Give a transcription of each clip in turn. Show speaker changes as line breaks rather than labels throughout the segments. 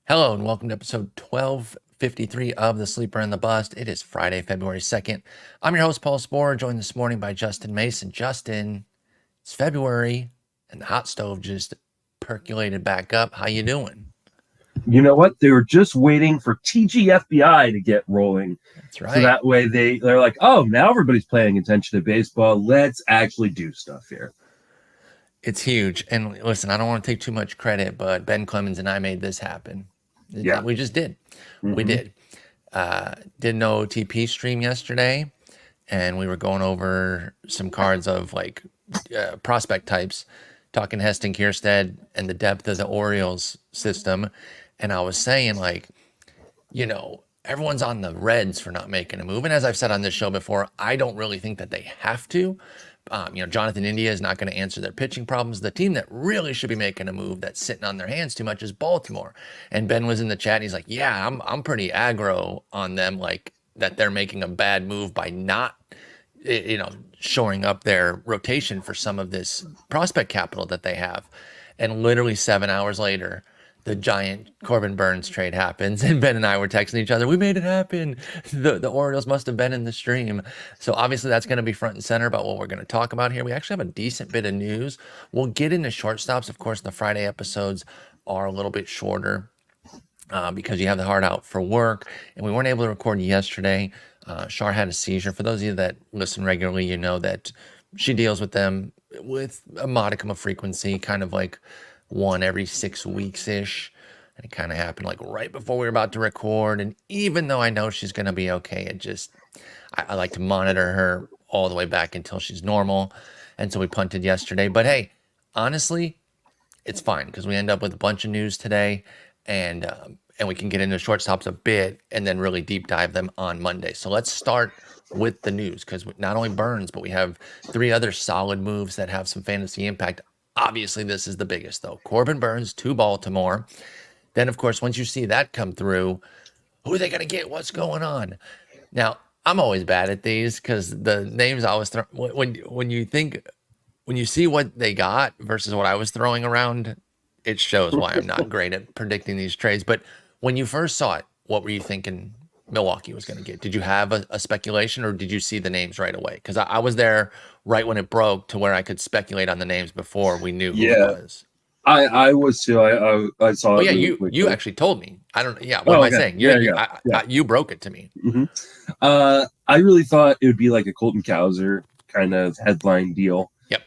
Hello and welcome to episode 1253 of The Sleeper and the Bust. It is Friday, February 2nd. I'm your host, Paul Sporer, joined this morning by Justin Mason. Justin, it's February and the hot stove just percolated back up. How you doing?
You know what? They were just waiting for TGFBI to get rolling.
That's
So
right.
that way they're like, oh, now everybody's paying attention to baseball. Let's actually do stuff here.
It's huge. And listen, I don't want to take too much credit, but Ben Clemens and I made this happen.
Yeah.
We just did. We
Mm-hmm.
did. Did an OTP stream yesterday, and we were going over some cards of prospect types, talking Heston Kierstead and the depth of the Orioles system. And I was saying, everyone's on the Reds for not making a move. And as I've said on this show before, I don't really think that they have to. Jonathan India is not going to answer their pitching problems. The team that really should be making a move that's sitting on their hands too much is Baltimore. And Ben was in the chat and he's like, yeah, I'm pretty aggro on them, like that they're making a bad move by not, shoring up their rotation for some of this prospect capital that they have. And literally 7 hours later, the giant Corbin Burns trade happens, and Ben and I were texting each other. We made it happen. The Orioles must have been in the stream. So obviously that's going to be front and center about what we're going to talk about here. We actually have a decent bit of news. We'll get into shortstops. Of course, the Friday episodes are a little bit shorter because you have the heart out for work, and we weren't able to record yesterday. Shar had a seizure. For those of you that listen regularly, you know that she deals with them with a modicum of frequency, kind of like one every 6 weeks ish. And it kind of happened like right before we were about to record. And even though I know she's going to be okay, I like to monitor her all the way back until she's normal. And so we punted yesterday. But hey, honestly, it's fine because we end up with a bunch of news today, and we can get into shortstops a bit and then really deep dive them on Monday. So let's start with the news, because not only Burns, but we have three other solid moves that have some fantasy impact. Obviously, this is the biggest, though. Corbin Burns to Baltimore. Then, of course, once you see that come through, who are they going to get? What's going on? Now, I'm always bad at these because the names I always throw when you see what they got versus what I was throwing around, it shows why I'm not great at predicting these trades. But when you first saw it, what were you thinking Milwaukee was going to get? Did you have a speculation, or did you see the names right away? Because I was there right when it broke to where I could speculate on the names before we knew who it
Yeah.
was.
I was too. I saw
Oh
it
yeah,
really
you
quickly.
actually told me. I don't. Yeah, what am
Oh,
I
okay.
saying?
Yeah, yeah, yeah.
You broke it to me.
Mm-hmm. I really thought it would be like a Colton Cowser kind of headline deal.
Yep.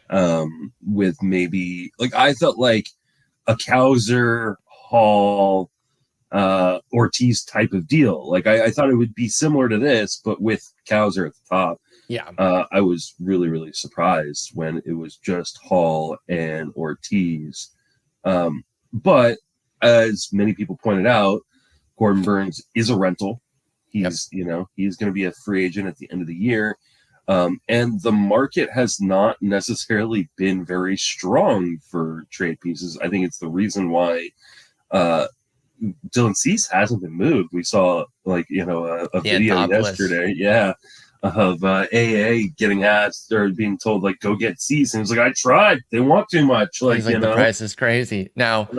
With maybe like I felt like a Cowser Hall Ortiz type of deal. Like I thought it would be similar to this, but with Cowser at the top.
Yeah.
I was really, really surprised when it was just Hall and Ortiz. But as many people pointed out, Corbin Burns is a rental.
Yep.
He's going to be a free agent at the end of the year. And the market has not necessarily been very strong for trade pieces. I think it's the reason why Dylan Cease hasn't been moved. We saw a video yesterday, of AA getting asked or being told like go get Cease, and it's like I tried. They want too much.
He's like, the price is crazy. Now,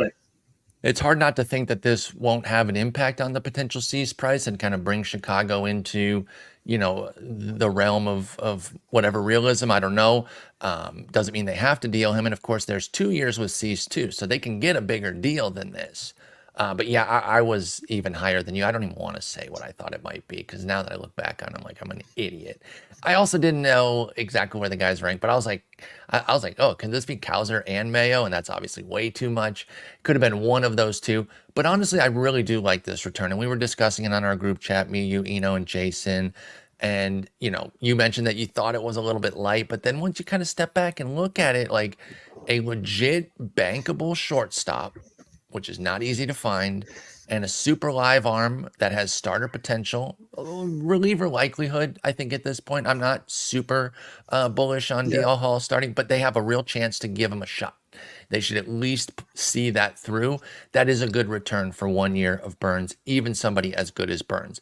it's hard not to think that this won't have an impact on the potential Cease price and kind of bring Chicago into, the realm of whatever realism. I don't know. Doesn't mean they have to deal him. And of course, there's 2 years with Cease too, so they can get a bigger deal than this. But yeah, I was even higher than you. I don't even want to say what I thought it might be, because now that I look back on it, I'm like, I'm an idiot. I also didn't know exactly where the guys ranked, but I was like, oh, can this be Cowser and Mayo? And that's obviously way too much. Could have been one of those two. But honestly, I really do like this return. And we were discussing it on our group chat, me, you, Eno, and Jason. And, you mentioned that you thought it was a little bit light, but then once you kind of step back and look at it, like a legit bankable shortstop, which is not easy to find, and a super live arm that has starter potential, reliever likelihood. I think at this point, I'm not super bullish on DL Hall starting, but they have a real chance to give him a shot. They should at least see that through. That is a good return for 1 year of Burns, even somebody as good as Burns.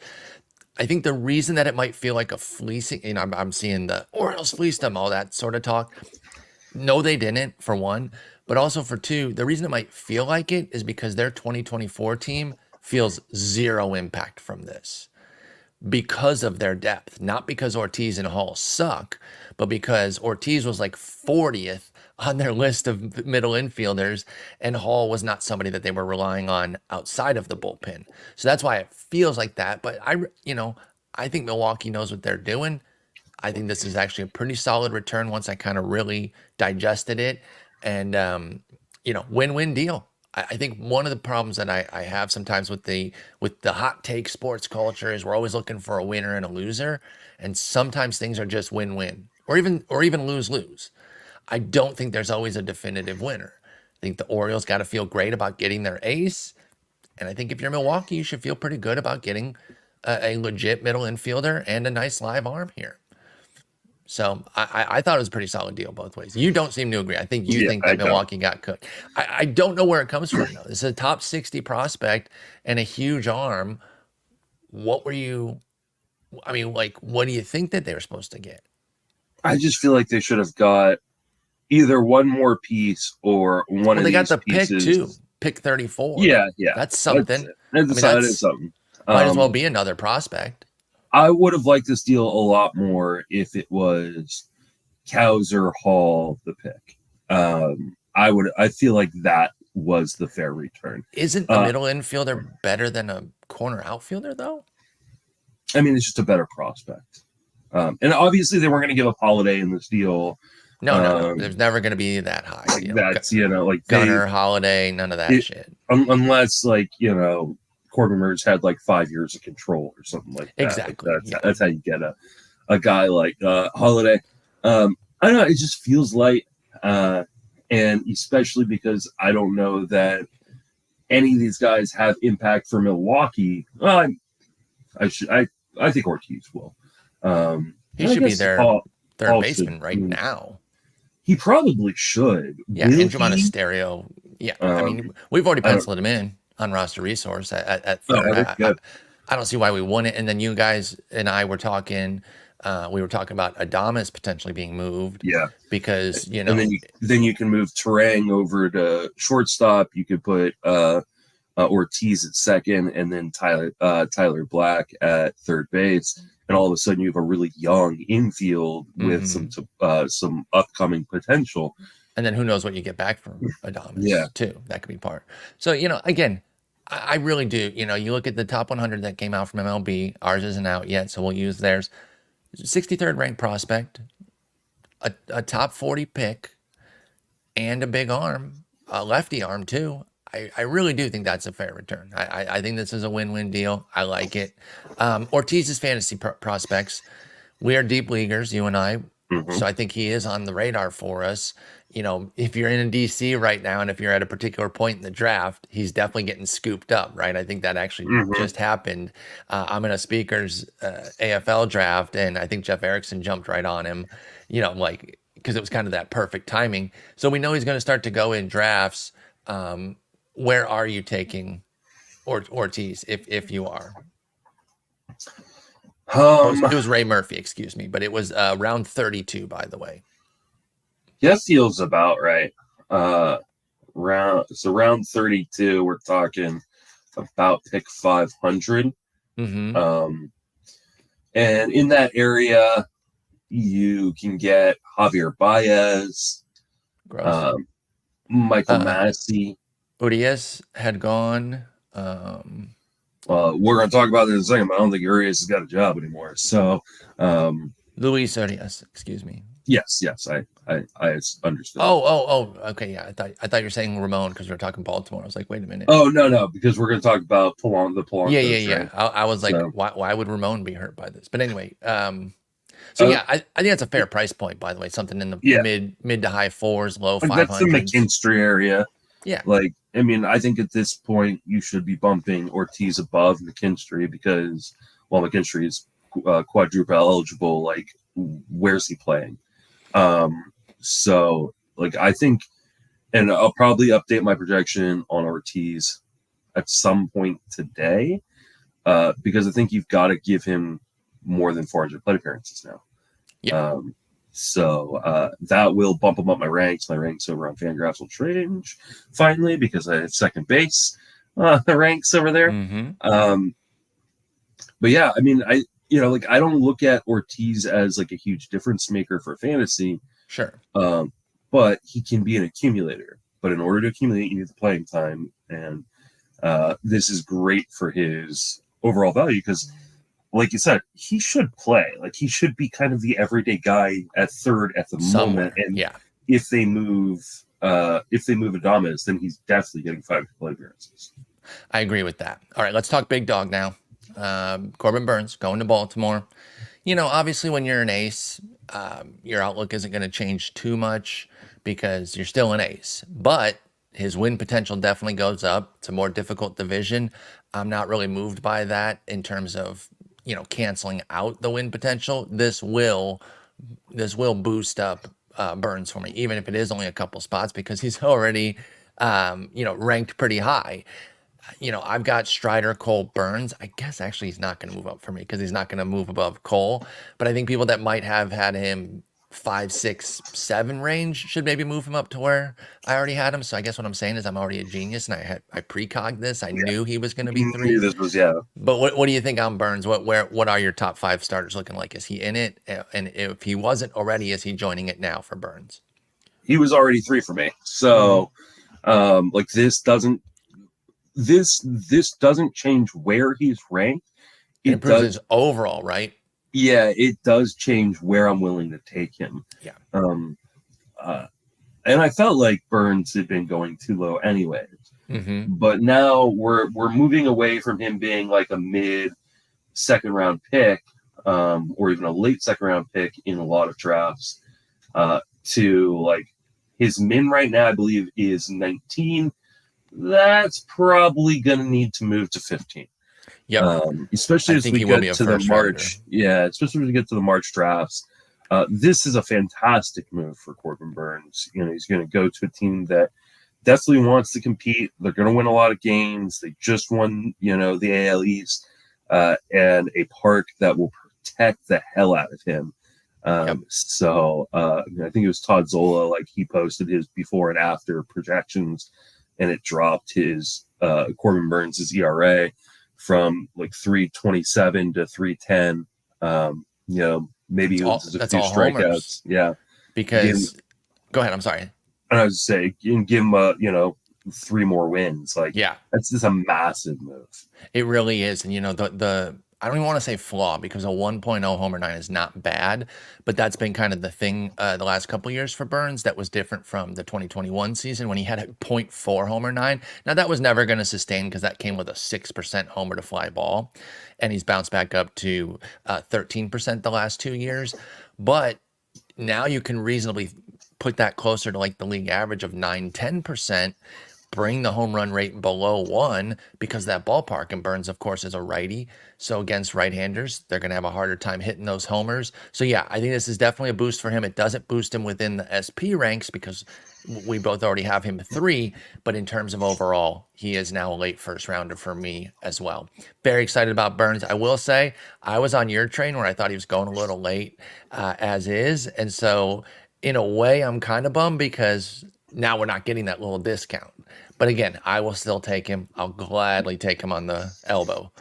I think the reason that it might feel like a fleecing, I'm seeing the Orioles fleeced them, all that sort of talk. No, they didn't, for one. But also for two, the reason it might feel like it is because their 2024 team feels zero impact from this because of their depth, not because Ortiz and Hall suck, but because Ortiz was like 40th on their list of middle infielders, and Hall was not somebody that they were relying on outside of the bullpen. So that's why it feels like that. But I think Milwaukee knows what they're doing. I think this is actually a pretty solid return once I kind of really digested it. And, win-win deal. I think one of the problems that I have sometimes with the hot take sports culture is we're always looking for a winner and a loser. And sometimes things are just win-win or even lose-lose. I don't think there's always a definitive winner. I think the Orioles got to feel great about getting their ace. And I think if you're Milwaukee, you should feel pretty good about getting a legit middle infielder and a nice live arm here. So I thought it was a pretty solid deal both ways. You don't seem to agree. I think you think that Milwaukee got cooked. I don't know where it comes from, though. It's a top 60 prospect and a huge arm. What do you think that they were supposed to get?
I just feel like they should have got either one more piece or one of these pieces. They got the
pick, too. Pick 34.
Yeah.
That's something.
That is something.
Might as well be another prospect.
I would have liked this deal a lot more if it was Cowser Hall the pick. I feel like that was the fair return.
Isn't a middle infielder better than a corner outfielder, though?
I mean, it's just a better prospect. And obviously they weren't going to give up Holiday in this deal.
No. There's never going to be that high.
That's, like
Gunner, Holiday, none of that shit.
Unless, Corbin Mertz had 5 years of control or something like that.
Exactly.
That's how you get a guy like Holiday. I don't know. It just feels light, and especially because I don't know that any of these guys have impact for Milwaukee. Well, I think Ortiz will.
He should be their third baseman right now.
He probably should.
Yeah, Andrew Monasterio. Yeah, I mean, we've already penciled him in on roster resource at third. I don't see why we wouldn't. And then you guys and I were talking. We were talking about Adames potentially being moved.
Yeah,
because
and then you can move Terang over to shortstop. You could put Ortiz at second, and then Tyler Black at third base. And all of a sudden, you have a really young infield with some upcoming potential.
And then who knows what you get back from Adames, too. That could be part. So, again, I really do. You look at the top 100 that came out from MLB. Ours isn't out yet, so we'll use theirs. 63rd ranked prospect, a top 40 pick, and a big arm, a lefty arm, too. I really do think that's a fair return. I think this is a win-win deal. I like it. Ortiz's fantasy prospects, we are deep leaguers, you and I. Mm-hmm. So I think he is on the radar for us. If you're in DC right now and if you're at a particular point in the draft, he's definitely getting scooped up, right? I think that actually just happened. I'm in a Speakers AFL draft, and I think Jeff Erickson jumped right on him, because it was kind of that perfect timing. So we know he's going to start to go in drafts. Where are you taking Ortiz, if you are? It was Ray Murphy, excuse me, but it was round 32, by the way.
That feels about right. Round 32, we're talking about pick 500. Mm-hmm. And in that area, you can get Javier Baez, Michael Massey.
Urias had gone.
We're going to talk about it in a second, but I don't think Urias has got a job anymore. So,
Luis Urias, excuse me.
Yes, I understood.
Oh, okay, yeah. I thought you were saying Ramon because we were talking Baltimore. I was like, wait a minute.
Oh no, because we're going to talk about Polanco.
Yeah. I was like, why would Ramon be hurt by this? But anyway, I think that's a fair price point. By the way, something in the mid to high fours, low 500s.
That's the McKinstry area.
Yeah.
I think at this point you should be bumping Ortiz above McKinstry because, McKinstry is quadruple eligible. Where's he playing? I think, and I'll probably update my projection on Ortiz at some point today because I think you've got to give him more than 400 plate appearances now.
Yeah.
That will bump him up my ranks. My ranks over on Fangraphs will change finally because I have second base. the ranks over there.
Mm-hmm.
Um, but yeah, I mean, I don't look at Ortiz as like a huge difference maker for fantasy,
Sure.
but he can be an accumulator. But in order to accumulate, you need the playing time, and this is great for his overall value because, like you said, he should play. Like he should be kind of the everyday guy at third at the moment.
Somewhere.
And
Yeah.
if they move Adames, then he's definitely getting 5 play appearances.
I agree with that. All right, let's talk big dog now. Corbin Burns going to Baltimore. Obviously, when you're an ace, your outlook isn't going to change too much because you're still an ace. But his win potential definitely goes up. It's a more difficult division. I'm not really moved by that in terms of canceling out the win potential. This will boost up Burns for me, even if it is only a couple spots because he's already ranked pretty high. I've got Strider, Cole, Burns. I guess actually he's not going to move up for me because he's not going to move above Cole. But I think people that might have had him 5, 6, 7 range should maybe move him up to where I already had him. So I guess what I'm saying is I'm already a genius and I precogged this. I knew he was going to be
You
3.
knew this was, yeah.
But what do you think on Burns? What are your top 5 starters looking like? Is he in it? And if he wasn't already, is he joining it now for Burns?
He was already 3 for me. So, like this doesn't change where he's ranked.
It improves his overall, right?
Yeah, it does change where I'm willing to take him.
Yeah.
And I felt like Burns had been going too low anyways.
Mm-hmm.
But now we're moving away from him being like a mid second round pick, or even a late second round pick in a lot of drafts, to like his min right now, I believe, is 19. That's probably going to need to move to 15.
Yep.
Especially as we get to the March.
Rounder.
Yeah, especially as we get to the March drafts. This is a fantastic move for Corbin Burns. He's going to go to a team that definitely wants to compete. They're going to win a lot of games. They just won, the AL East, and a park that will protect the hell out of him. So I think it was Todd Zola, like he posted his before and after projections, and it dropped his Corbin Burns' ERA from like 3.27 to 3.10. Maybe it was a few strikeouts. Homers. Yeah.
Because go ahead, I'm sorry.
And I was saying, give him 3 more wins. Like,
yeah,
that's just a massive move.
It really is. And the I don't even want to say flaw because a 1.0 homer 9 is not bad, but that's been kind of the thing the last couple of years for Burns that was different from the 2021 season when he had a 0.4 homer 9. Now that was never going to sustain because that came with a 6% homer to fly ball, and he's bounced back up to 13% the last 2 years. But now you can reasonably put that closer to like the league average of 9-10%. Bring the home run rate below 1 because that ballpark, and Burns, of course, is a righty. So against right-handers, they're going to have a harder time hitting those homers. So yeah, I think this is definitely a boost for him. It doesn't boost him within the SP ranks because we both already have him 3, but in terms of overall, he is now a late first rounder for me as well. Very excited about Burns. I will say I was on your train where I thought he was going a little late as is. And so in a way, I'm kind of bummed because now we're not getting that little discount. But again, I will still take him. I'll gladly take him on the elbow,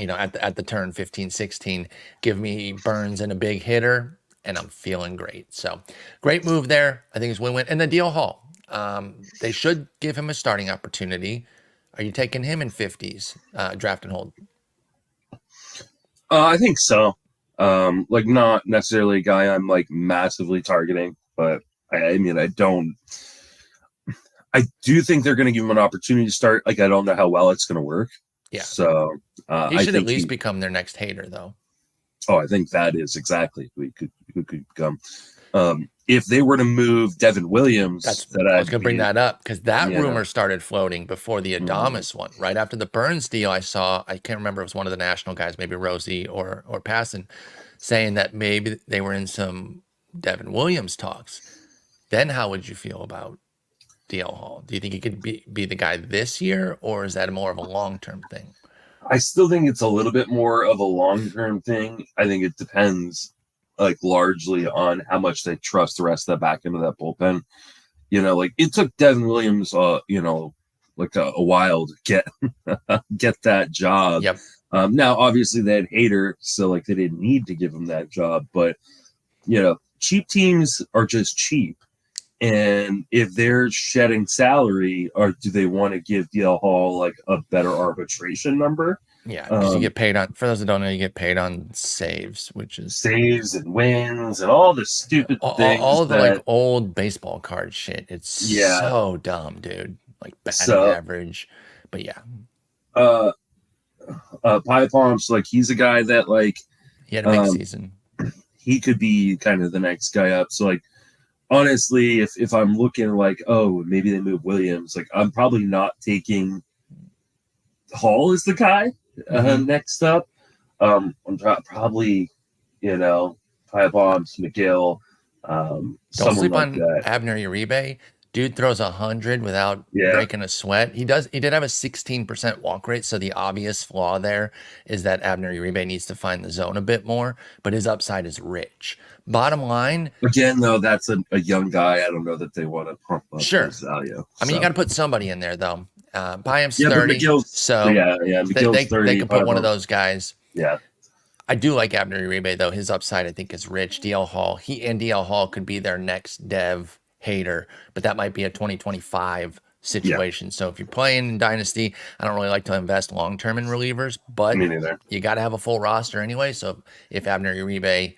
at the turn 15, 16. Give me Burns and a big hitter, and I'm feeling great. So great move there. I think it's win-win. And the deal Hall, they should give him a starting opportunity. Are you taking him in 50s, draft and hold?
I think so. Not necessarily a guy I'm like massively targeting, but I do think they're going to give him an opportunity to start. Like, I don't know how well it's going to work.
Yeah.
So
he should at least become their next hater, though.
Oh, I think that is exactly who could become. If they were to move Devin Williams,
I was going to bring that up because that rumor started floating before the Adames one. Right after the Burns deal, I can't remember, it was one of the national guys, maybe Rosie or Paxton, saying that maybe they were in some Devin Williams talks. Then how would you feel about DL Hall? Do you think he could be the guy this year, or is that more of a long-term thing?
I still think it's a little bit more of a long-term thing. I think it depends largely on how much they trust the rest of the back end of that bullpen. It took Devin Williams, a while to get that job.
Yep.
Now, obviously, they had Hader, so like they didn't need to give him that job. But cheap teams are just cheap, and if they're shedding salary, or do they want to give DL Hall like a better arbitration number?
Yeah, because you get paid on. For those that don't know, you get paid on saves, which is
saves and wins and all the stupid things
all of the
that
like old baseball card shit. It's so dumb, dude. Like batting average, but yeah.
Pie Palms, like he's a guy that like
he had a big season.
He could be kind of the next guy up. So like honestly, if I'm looking like, oh, maybe they move Williams, like I'm probably not taking Hall as the guy next up. I'm probably, Pie Bombs, McGill,
don't
like
sleep on
that.
Abner Uribe. Dude throws 100 without breaking a sweat. He did have a 16% walk rate, so the obvious flaw there is that Abner Uribe needs to find the zone a bit more, but his upside is rich. Bottom line,
again though, that's a young guy. I don't know that they want to pump up his value.
I mean, you got to put somebody in there though. Byham's
30,
so
McGill's 30.
They can put one of those guys.
Yeah.
I do like Abner Uribe though. His upside I think is rich. DL Hall, DL Hall could be their next Dev Hater, but that might be a 2025 situation. So if you're playing in Dynasty, I don't really like to invest long term in relievers, but you got to have a full roster anyway. So if Abner Uribe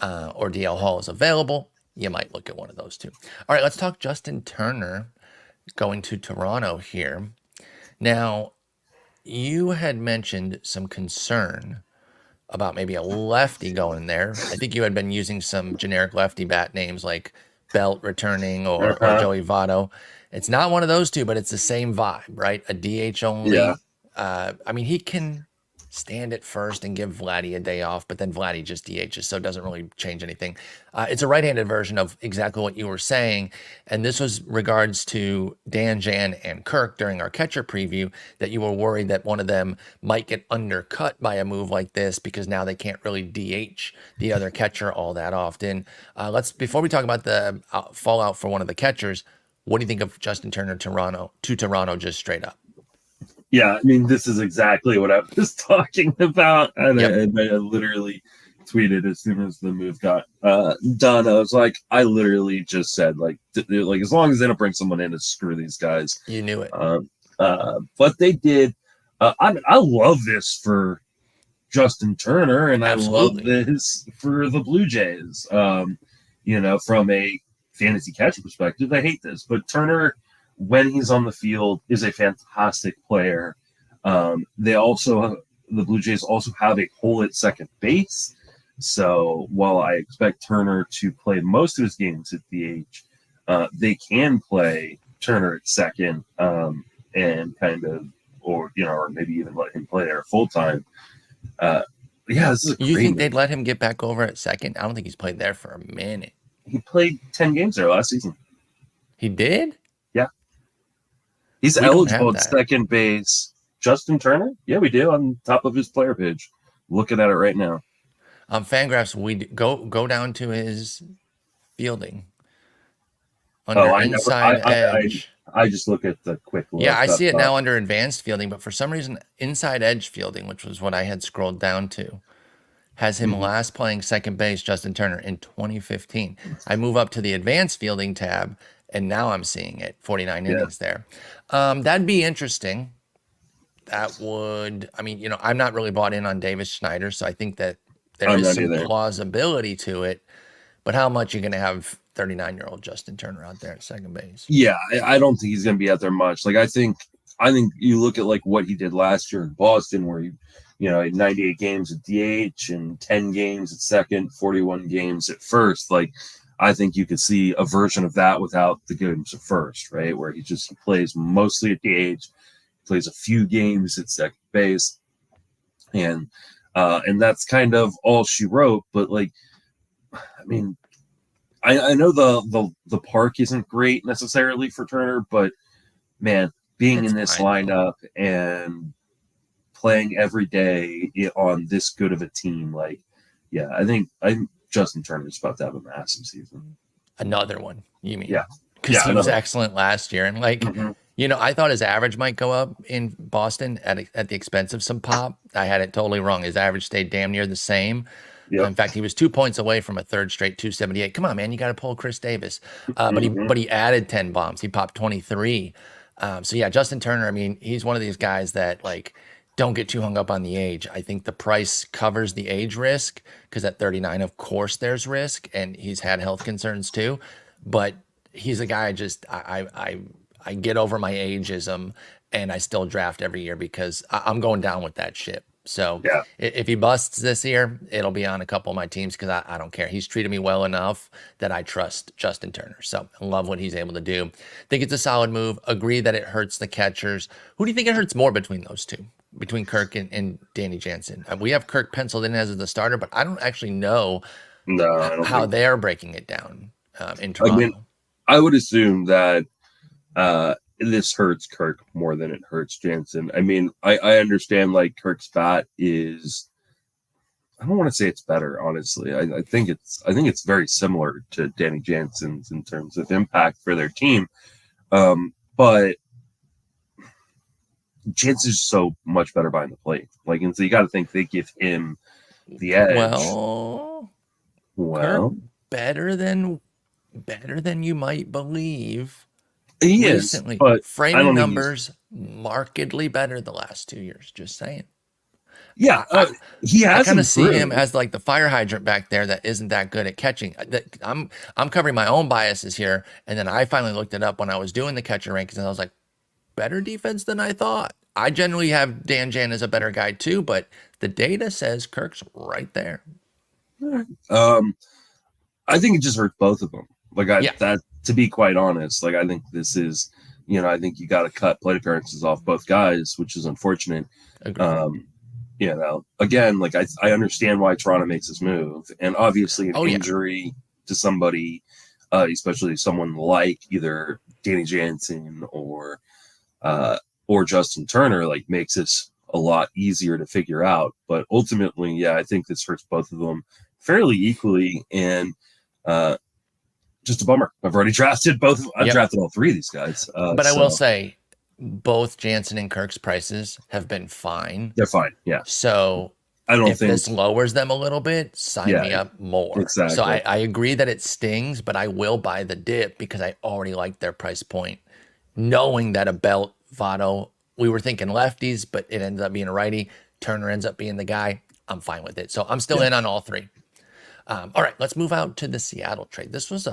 or DL Hall is available, you might look at one of those two. All right, let's talk Justin Turner going to Toronto here. Now, you had mentioned some concern about maybe a lefty going there. I think you had been using some generic lefty bat names like Belt returning or Joey Votto. It's not one of those two, but it's the same vibe, right? A DH only.
Yeah.
I mean, he can stand at first and give Vladdy a day off, but then Vladdy just DHs, so it doesn't really change anything. It's a right-handed version of exactly what you were saying, and this was regards to Dan, Jan, and Kirk during our catcher preview, that you were worried that one of them might get undercut by a move like this because now they can't really DH the other catcher all that often. Before we talk about the fallout for one of the catchers, what do you think of Justin Turner to Toronto just straight up?
Yeah, I mean, this is exactly what I was talking about. And I literally tweeted as soon as the move got done. I was like, I literally just said, like, as long as they don't bring someone in to screw these guys.
You knew it.
But they did. I love this for Justin Turner, and
Absolutely.
I love this for the Blue Jays. From a fantasy catcher perspective, I hate this. But Turner, when he's on the field, is a fantastic player. The Blue Jays also have a hole at second base. So while I expect Turner to play most of his games at DH, they can play Turner at second and kind of, or maybe even let him play there full time. This is
you think they'd let him get back over at second? I don't think he's played there for a minute.
He played 10 games there last season.
He did?
Yeah. He's eligible at second base. Justin Turner? Yeah, we do, on top of his player page. Looking at it right now.
Fangraphs, we go down to his fielding. Under inside edge.
I just look at the quick look.
Yeah, I see it now under advanced fielding, but for some reason, inside edge fielding, which was what I had scrolled down to, has him last playing second base, Justin Turner, in 2015. I move up to the advanced fielding tab, and now I'm seeing it, 49 innings there. That'd be interesting. That would, I'm not really bought in on Davis Schneider, so I think that there is some plausibility to it. But how much are you going to have 39-year-old Justin Turner out there at second base?
Yeah, I don't think he's going to be out there much. Like, I think you look at like what he did last year in Boston, where he had 98 games at DH and 10 games at second, 41 games at first. Like, I think you could see a version of that without the games at first, right? Where he plays mostly at DH, plays a few games at second base, and that's kind of all she wrote. But like, I mean, I know the park isn't great necessarily for Turner, but man, being in this lineup and playing every day on this good of a team, like, yeah, I think Justin Turner's about to have a massive season.
Another one, you mean?
Yeah.
Because he was excellent last year. And like, I thought his average might go up in Boston at the expense of some pop. I had it totally wrong. His average stayed damn near the same.
Yep.
In fact, he was 2 points away from a third straight 278. Come on, man, you got to pull Chris Davis. But he
Hmm.
but he added 10 bombs. He popped 23. So yeah, Justin Turner. I mean, he's one of these guys that like don't get too hung up on the age. I think the price covers the age risk because at 39, of course, there's risk, and he's had health concerns too. But he's a guy I get over my ageism and I still draft every year because I'm going down with that ship. So
Yeah.
if he busts this year, it'll be on a couple of my teams because I don't care. He's treated me well enough that I trust Justin Turner. So I love what he's able to do. Think it's a solid move. Agree that it hurts the catchers. Who do you think it hurts more between those two? Between Kirk and Danny Jansen? We have Kirk penciled in as the starter, but I don't actually know
No, I don't
how
think.
they're breaking it down in
I mean,
Toronto.
I would assume that this hurts Kirk more than it hurts Jansen. I mean, I understand like Kirk's bat is. I don't want to say it's better, honestly. I think it's very similar to Danny Jansen's in terms of impact for their team. But Jansen's so much better behind the plate. Like, and so you got to think they give him the edge.
Well, Kirk
Well,
better than you might believe.
he is,
Recently,
but I
framing
don't think he's.
numbers markedly better the last 2 years. Just saying.
Yeah,
I I,
he
I
has
kind of see him
improved.
as like the fire hydrant back there that isn't that good at catching. I'm covering my own biases here, and then I finally looked it up when I was doing the catcher rankings, and I was like, better defense than I thought. I generally have Dan Jan as a better guy too, but the data says Kirk's right there.
Um, I think it just hurts both of them. Like
Yeah,
that, to be quite honest, like I think this is, I think you got to cut plate appearances off both guys, which is unfortunate.
agreed.
Um, again, like I understand why Toronto makes this move, and obviously an
Oh yeah.
injury to somebody, especially someone like either Danny Jansen or Justin Turner, like makes this a lot easier to figure out. But ultimately, yeah, I think this hurts both of them fairly equally, and uh, just a bummer. I've already drafted both. I've
Yep.
drafted all three of these guys,
But I will
so
say, both Jansen and Kirk's prices have been fine.
they're fine. Yeah,
So
I don't
if
think.
this lowers them a little bit, sign
Yeah,
me up more. So
exactly.
I agree that it stings, but I will buy the dip because I already like their price point. Knowing that a Belt, Votto, we were thinking lefties, but it ended up being a righty. Turner ends up being the guy. I'm fine with it. So I'm still
Yeah,
in on all three. All right, let's move out to the Seattle trade. This was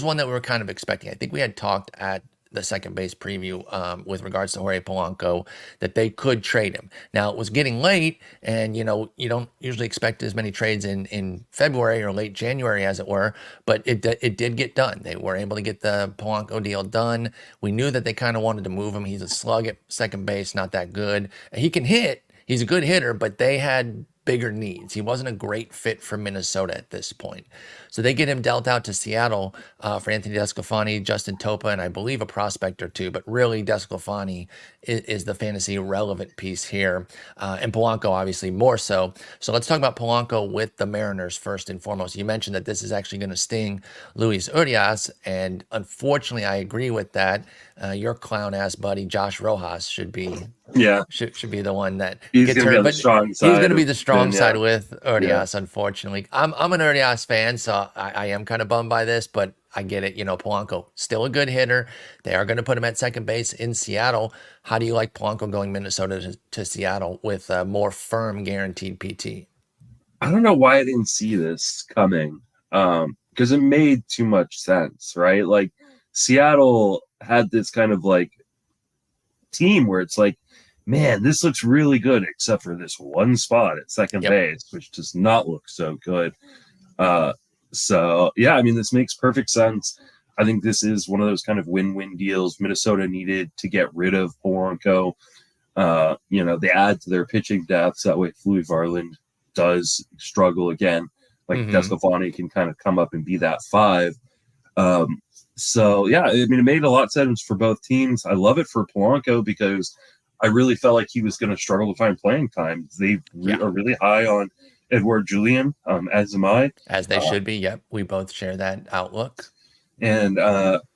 one that we were kind of expecting. I think we had talked at the second base preview with regards to Jorge Polanco that they could trade him. Now it was getting late, and you don't usually expect as many trades in February or late January as it were, but it did get done. They were able to get the Polanco deal done. We knew that they kind of wanted to move him. He's a slug at second base, not that good. He can hit. He's a good hitter, but they had bigger needs. He wasn't a great fit for Minnesota at this point. So they get him dealt out to Seattle for Anthony DeSclafani, Justin Topa, and I believe a prospect or two. But really, DeSclafani is the fantasy relevant piece here. And Polanco, obviously, more so. So let's talk about Polanco with the Mariners first and foremost. You mentioned that this is actually going to sting Luis Urias. And unfortunately, I agree with that. Your clown ass buddy, Josh Rojas, should be
yeah.
should be the one that
He's
gets
gonna be
hurt.
on the
But
strong
he's going
side
to be
of
the strong
Ben.
side
Yeah,
with
yeah.
Urias, unfortunately. I'm an Urias fan, so I am kind of bummed by this, but I get it. Polanco, still a good hitter. They are going to put him at second base in Seattle. How do you like Polanco going Minnesota to Seattle with a more firm guaranteed PT?
I don't know why I didn't see this coming. Because it made too much sense, right? Like Seattle had this kind of like team where it's like, man, this looks really good, except for this one spot at second
Yep.
base, which does not look so good. Uh, so yeah, I mean, this makes perfect sense. I think this is one of those kind of win-win deals. Minnesota needed to get rid of Polanco. They add to their pitching depth. So that way, Fluid Varland does struggle again. Like
Mm-hmm.
Desclafani can kind of come up and be that five. Um, so yeah, I mean, it made a lot of sense for both teams. I love it for Polanco because I really felt like he was going to struggle to find playing time. They
Yeah,
are really high on Edward Julian, as am I.
as they
Uh,
should be. Yep, we both share that outlook.
and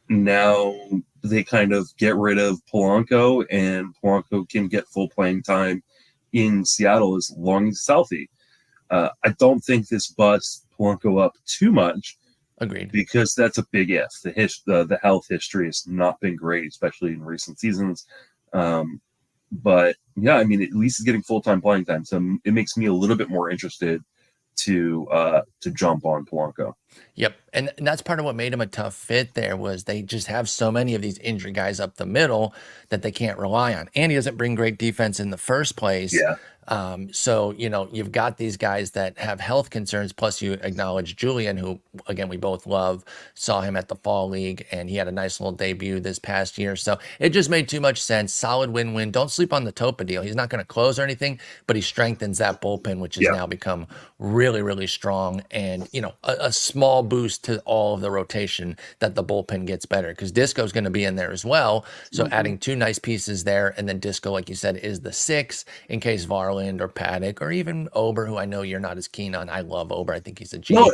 now they kind of get rid of Polanco, and Polanco can get full playing time in Seattle as long as he's healthy. I don't think this busts Polanco up too much.
Agreed.
Because that's a big if. The health history has not been great, especially in recent seasons. But yeah, I mean, at least he's getting full-time playing time, so it makes me a little bit more interested to jump on Polanco.
Yep. And that's part of what made him a tough fit there was they just have so many of these injury guys up the middle that they can't rely on. And he doesn't bring great defense in the first place.
Yeah.
So, you've got these guys that have health concerns, plus you acknowledge Julian, who, again, we both love, saw him at the Fall League, and he had a nice little debut this past year. So it just made too much sense. Solid win-win. Don't sleep on the Topa deal. He's not going to close or anything, but he strengthens that bullpen, which has now become really, really strong. And, a small boost to all of the rotation that the bullpen gets better because Disco's going to be in there as well. So adding two nice pieces there, and then Disco, like you said, is the 6 in case Varland or Paddock or even Ober, who I know you're not as keen on. I love Ober. I think he's a G.
No,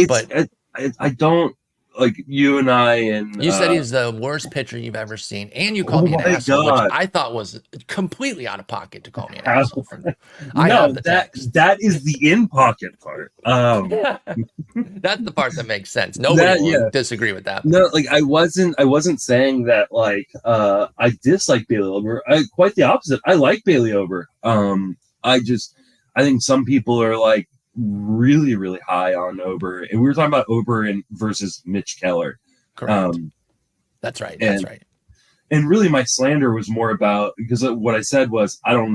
but
I don't like you and I. And
you said he's the worst pitcher you've ever seen, and you called me an asshole, which I thought was completely out of pocket to call me an asshole for that.
That is the in pocket part.
That's the part that makes sense. Nobody will disagree with that.
No, like I wasn't saying that like I dislike Bailey Ober. Quite the opposite. I like Bailey Ober. I think some people are like really, really high on Ober, and we were talking about Ober versus Mitch Keller.
Correct. That's right. That's right.
And really, my slander was more about because what I said was I don't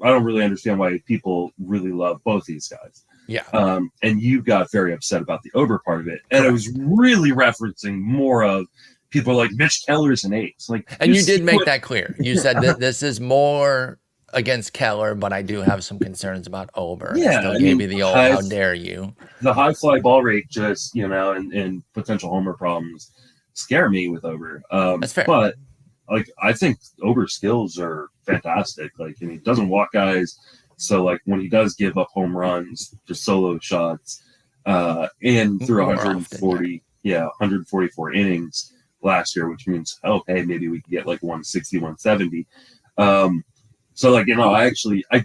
really understand why people really love both these guys.
Yeah.
And you got very upset about the Ober part of it, and I was really referencing more of people like Mitch Keller's an ace. Like,
and you did make that clear. You said that this is more against Keller, but I do have some concerns about Ober.
Yeah,
I gave you the old "How dare you?"
The high fly ball rate, just and potential homer problems scare me with Ober.
That's fair,
but like I think Ober's skills are fantastic. Like, and he doesn't walk guys, so like when he does give up home runs, just solo shots, and through 144 innings last year, which means hey, maybe we can get like 160, 170. So like, I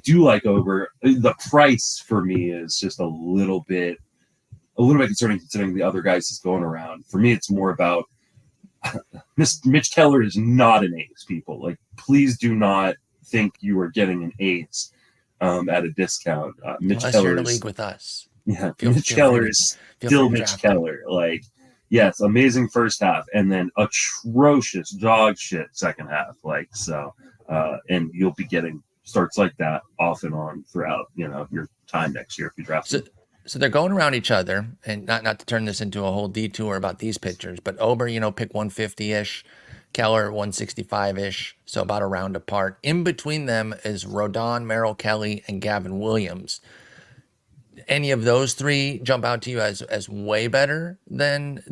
do like Ober. The price for me is just a little bit concerning considering the other guys he's going around. For me, it's more about Mitch Keller is not an ace, people. Like, please do not think you are getting an ace at a discount. Mitch Keller
you're in a league with us.
Yeah, Mitch Keller is still Mitch Keller. Like, yes, amazing first half, and then atrocious dog shit second half. Like, so. And you'll be getting starts like that off and on throughout, your time next year if you draft them.
So they're going around each other, and not to turn this into a whole detour about these pitchers, but Ober, pick 150-ish, Keller 165-ish, so about a round apart. In between them is Rodon, Merrill Kelly, and Gavin Williams. Any of those three jump out to you as way better than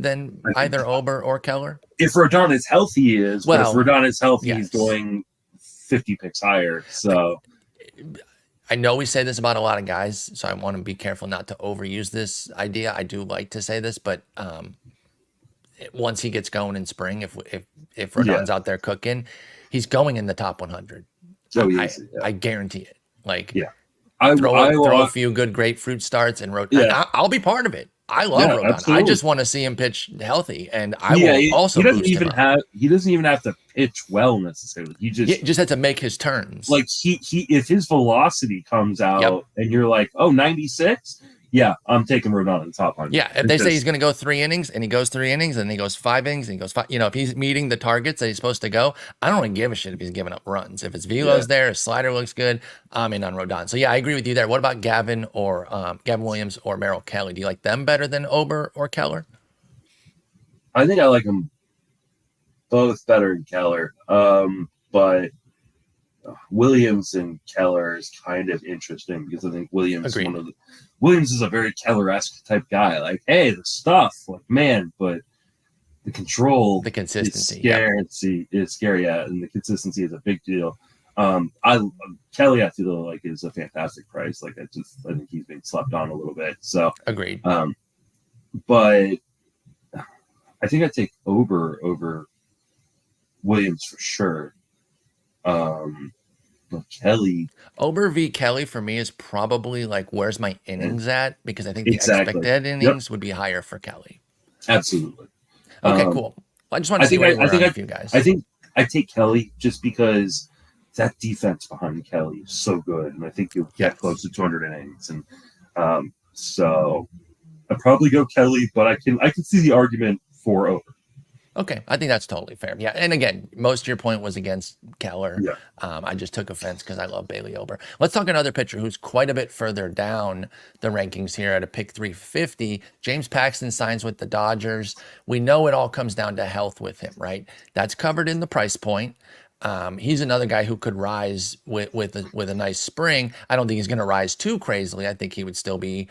either Ober or Keller?
If Rodon is healthy, he is. But if Rodon is healthy,
yes.
He's going 50 picks higher. So
I know we say this about a lot of guys, so I want to be careful not to overuse this idea. I do like to say this, but once he gets going in spring, if Rodon's out there cooking, he's going in the top 100. I guarantee it. Like, throw a few good grapefruit starts and Rodon. I'll be part of it. I love Rodon. Absolutely. I just want to see him pitch healthy, and I will also.
He doesn't even have to pitch well necessarily. He just
has to make his turns.
Like he if his velocity comes out and you're like, 96, I'm taking Rodon in the top 100.
Yeah, if they say he's going to go 3 innings and he goes 3 innings and he goes 5 innings and he goes 5, if he's meeting the targets that he's supposed to go, I don't really give a shit if he's giving up runs. If his velo's there, his slider looks good, I'm in on Rodon. So I agree with you there. What about Gavin Williams or Merrill Kelly? Do you like them better than Ober or Keller?
I think I like them both better than Keller, but Williams and Keller is kind of interesting because I think Williams is a very Keller-esque type guy. Like, hey, the stuff, like, man, but the control,
the consistency,
is scary, and the consistency is a big deal. Kelly, I feel like is a fantastic price. Like, I think he's being slept on a little bit. So
agreed.
But I think I take Ober over Williams for sure. But Kelly,
Ober v. Kelly for me is probably like, where's my innings at? Because I think the
exactly.
expected
Yep,
innings would be higher for Kelly.
absolutely.
Okay,
Um,
cool. I just want to see where you were on a few
I
guys.
think I take Kelly just because that defense behind Kelly is so good, and I think he'll get close
Yes.
to 200 innings, and so I probably go Kelly, but I can see the argument for Ober.
Okay, I think that's totally fair. Yeah, and again, most of your point was against Keller.
Yeah.
I just took offense because I love Bailey Ober. Let's talk another pitcher who's quite a bit further down the rankings here at a pick 350. James Paxton signs with the Dodgers. We know it all comes down to health with him, right? That's covered in the price point. He's another guy who could rise with a nice spring. I don't think he's going to rise too crazily. I think he would still be,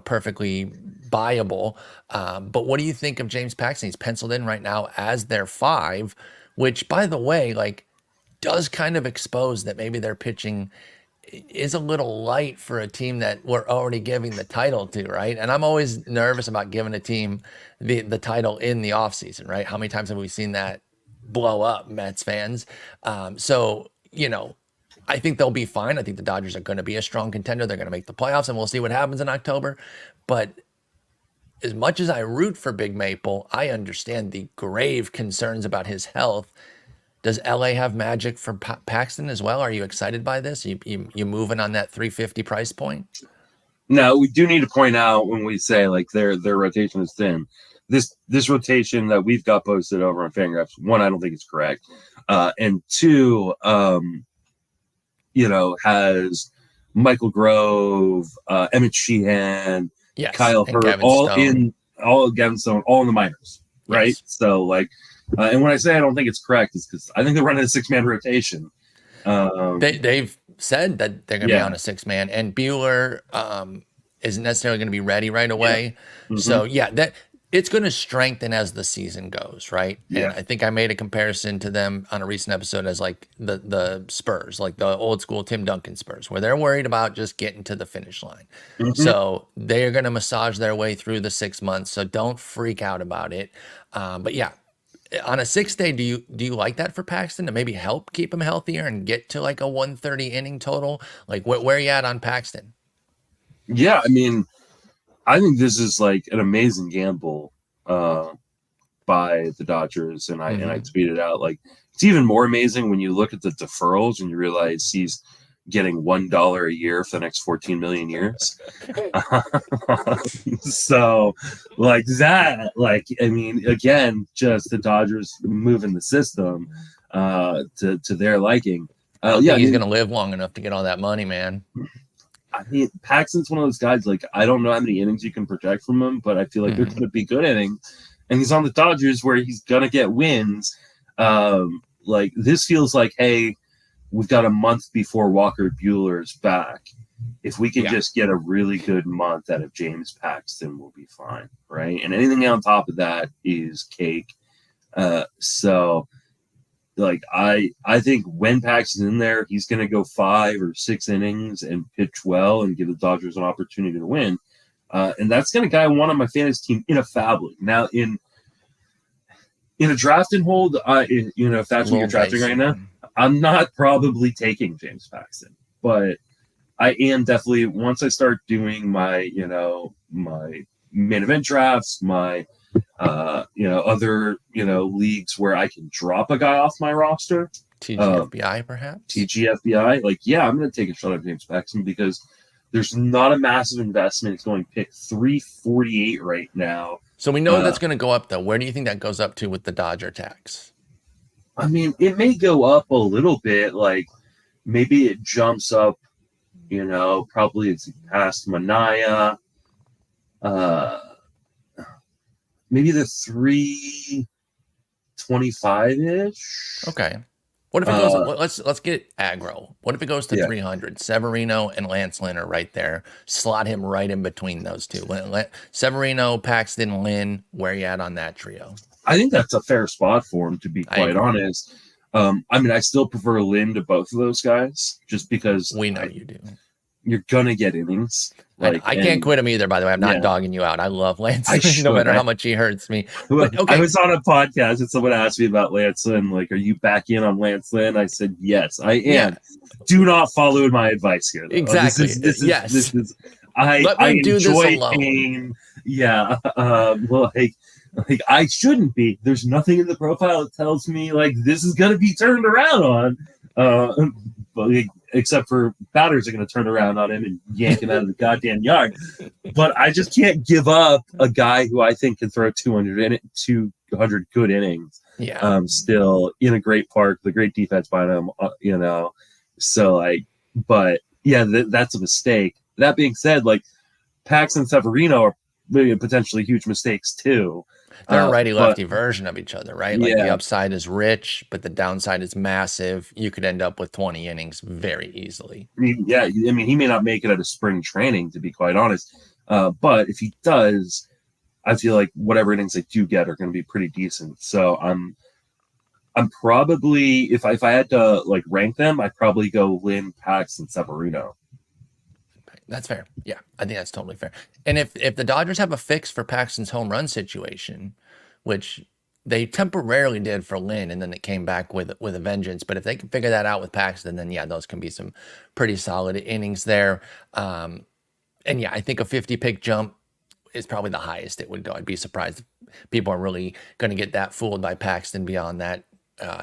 perfectly buyable. But what do you think of James Paxton? He's penciled in right now as their 5, which, by the way, like does kind of expose that maybe their pitching is a little light for a team that we're already giving the title to, right? And I'm always nervous about giving a team the title in the offseason, right? How many times have we seen that blow up, Mets fans? So, I think they'll be fine. I think the Dodgers are going to be a strong contender. They're going to make the playoffs, and we'll see what happens in October. But as much as I root for Big Maple, I understand the grave concerns about his health. Does LA have magic for Paxton as well? Are you excited by this? You moving on that 350 price point?
Now we do need to point out when we say like their rotation is thin. This rotation that we've got posted over on Fangraphs, one, I don't think it's correct, and two, has Michael Grove, Emmett Sheehan,
Yes,
Kyle
and
Hurt,
Gavin Stone.
all Gavin Stone, all in the minors, right?
Yes.
So like, and when I say I don't think it's correct, it's because I think they're running a 6-man rotation.
They've said that they're going to be on
Yeah.
a 6-man, and Bueller isn't necessarily going to be ready right away.
Yeah.
So that it's going to strengthen as the season goes, right?
Yeah.
And I think I made a comparison to them on a recent episode as like the Spurs, like the old school Tim Duncan Spurs, where they're worried about just getting to the finish line. So they are going to massage their way through the 6 months. So don't freak out about it. But yeah, on a 6-day, do you like that for Paxton to maybe help keep him healthier and get to like a 130 inning total? Like where are you at on Paxton?
Yeah, I mean, I think this is like an amazing gamble by the Dodgers, and I tweeted out like it's even more amazing when you look at the deferrals and you realize he's getting $1 a year for the next 14 million years. So like that, like I mean, again, just the Dodgers moving the system to their liking.
I don't think he's going to live long enough to get all that money, man.
I mean, Paxton's one of those guys, like, I don't know how many innings you can project from him, but I feel like they're going to be good innings. And he's on the Dodgers where he's going to get wins. Like, this feels like, hey, we've got a month before Walker Buehler's back. If we can just get a really good month out of James Paxton, we'll be fine, right? And anything on top of that is cake. So... like I think when Paxton's in there, he's going to go 5 or 6 innings and pitch well and give the Dodgers an opportunity to win. And that's going to guy I want on my fantasy team in a fab league. Now in a draft and hold, if that's what you're drafting right now, I'm not probably taking James Paxton, but I am definitely, once I start doing my my main event drafts, my other leagues where I can drop a guy off my roster,
TGFBI perhaps.
TGFBI, like I'm going to take a shot at James Paxton because there's not a massive investment. It's going pick 348 right now.
So we know that's going to go up though. Where do you think that goes up to with the Dodger tax?
I mean, it may go up a little bit. Like maybe it jumps up. Probably it's past Mania. Maybe the 325-ish.
Okay. What if it goes? Let's get aggro. What if it goes to 300? Severino and Lance Lynn are right there. Slot him right in between those two. Severino, Paxton, Lynn. Where are you at on that trio?
I think that's a fair spot for him, to be quite honest. I mean, I still prefer Lynn to both of those guys, just because
we know you do.
you're gonna get innings.
I know.
Like,
I can't
and
quit him either, by the way. I'm not
yeah,
dogging you out. I love Lance
I
Lynn, no
should.
matter how much he hurts me. But
I
okay,
was on a podcast and someone asked me about Lance Lynn. Like, are you back in on Lance Lynn? I said, yes, I
yeah,
am. Do not follow my advice here, though. This
exactly.
is this is
Yes.
this is. I
Let
I
me do this
enjoy
alone.
pain. Yeah. Well, like I shouldn't be. There's nothing in the profile that tells me like this is gonna be turned around on. But except for batters are gonna turn around on him and yank him out of the goddamn yard. But I just can't give up a guy who I think can throw 200 good innings.
Yeah.
Still in a great park, the great defense by them, So like, but yeah, that's a mistake. That being said, like Paxton and Severino are potentially huge mistakes too.
They're a righty
But
lefty version of each other, right? Like the
yeah,
upside is rich, but the downside is massive. You could end up with 20 innings very easily.
I mean, he may not make it out of spring training, to be quite honest. But if he does, I feel like whatever innings they do get are going to be pretty decent. So I'm probably if I had to like rank them, I'd probably go Lynn, Pax, and Severino.
That's fair. Yeah, I think that's totally fair. And if the Dodgers have a fix for Paxton's home run situation, which they temporarily did for Lynn, and then it came back with a vengeance. But if they can figure that out with Paxton, then yeah, those can be some pretty solid innings there. And yeah, I think a 50 pick jump is probably the highest it would go. I'd be surprised if people are really going to get that fooled by Paxton beyond that.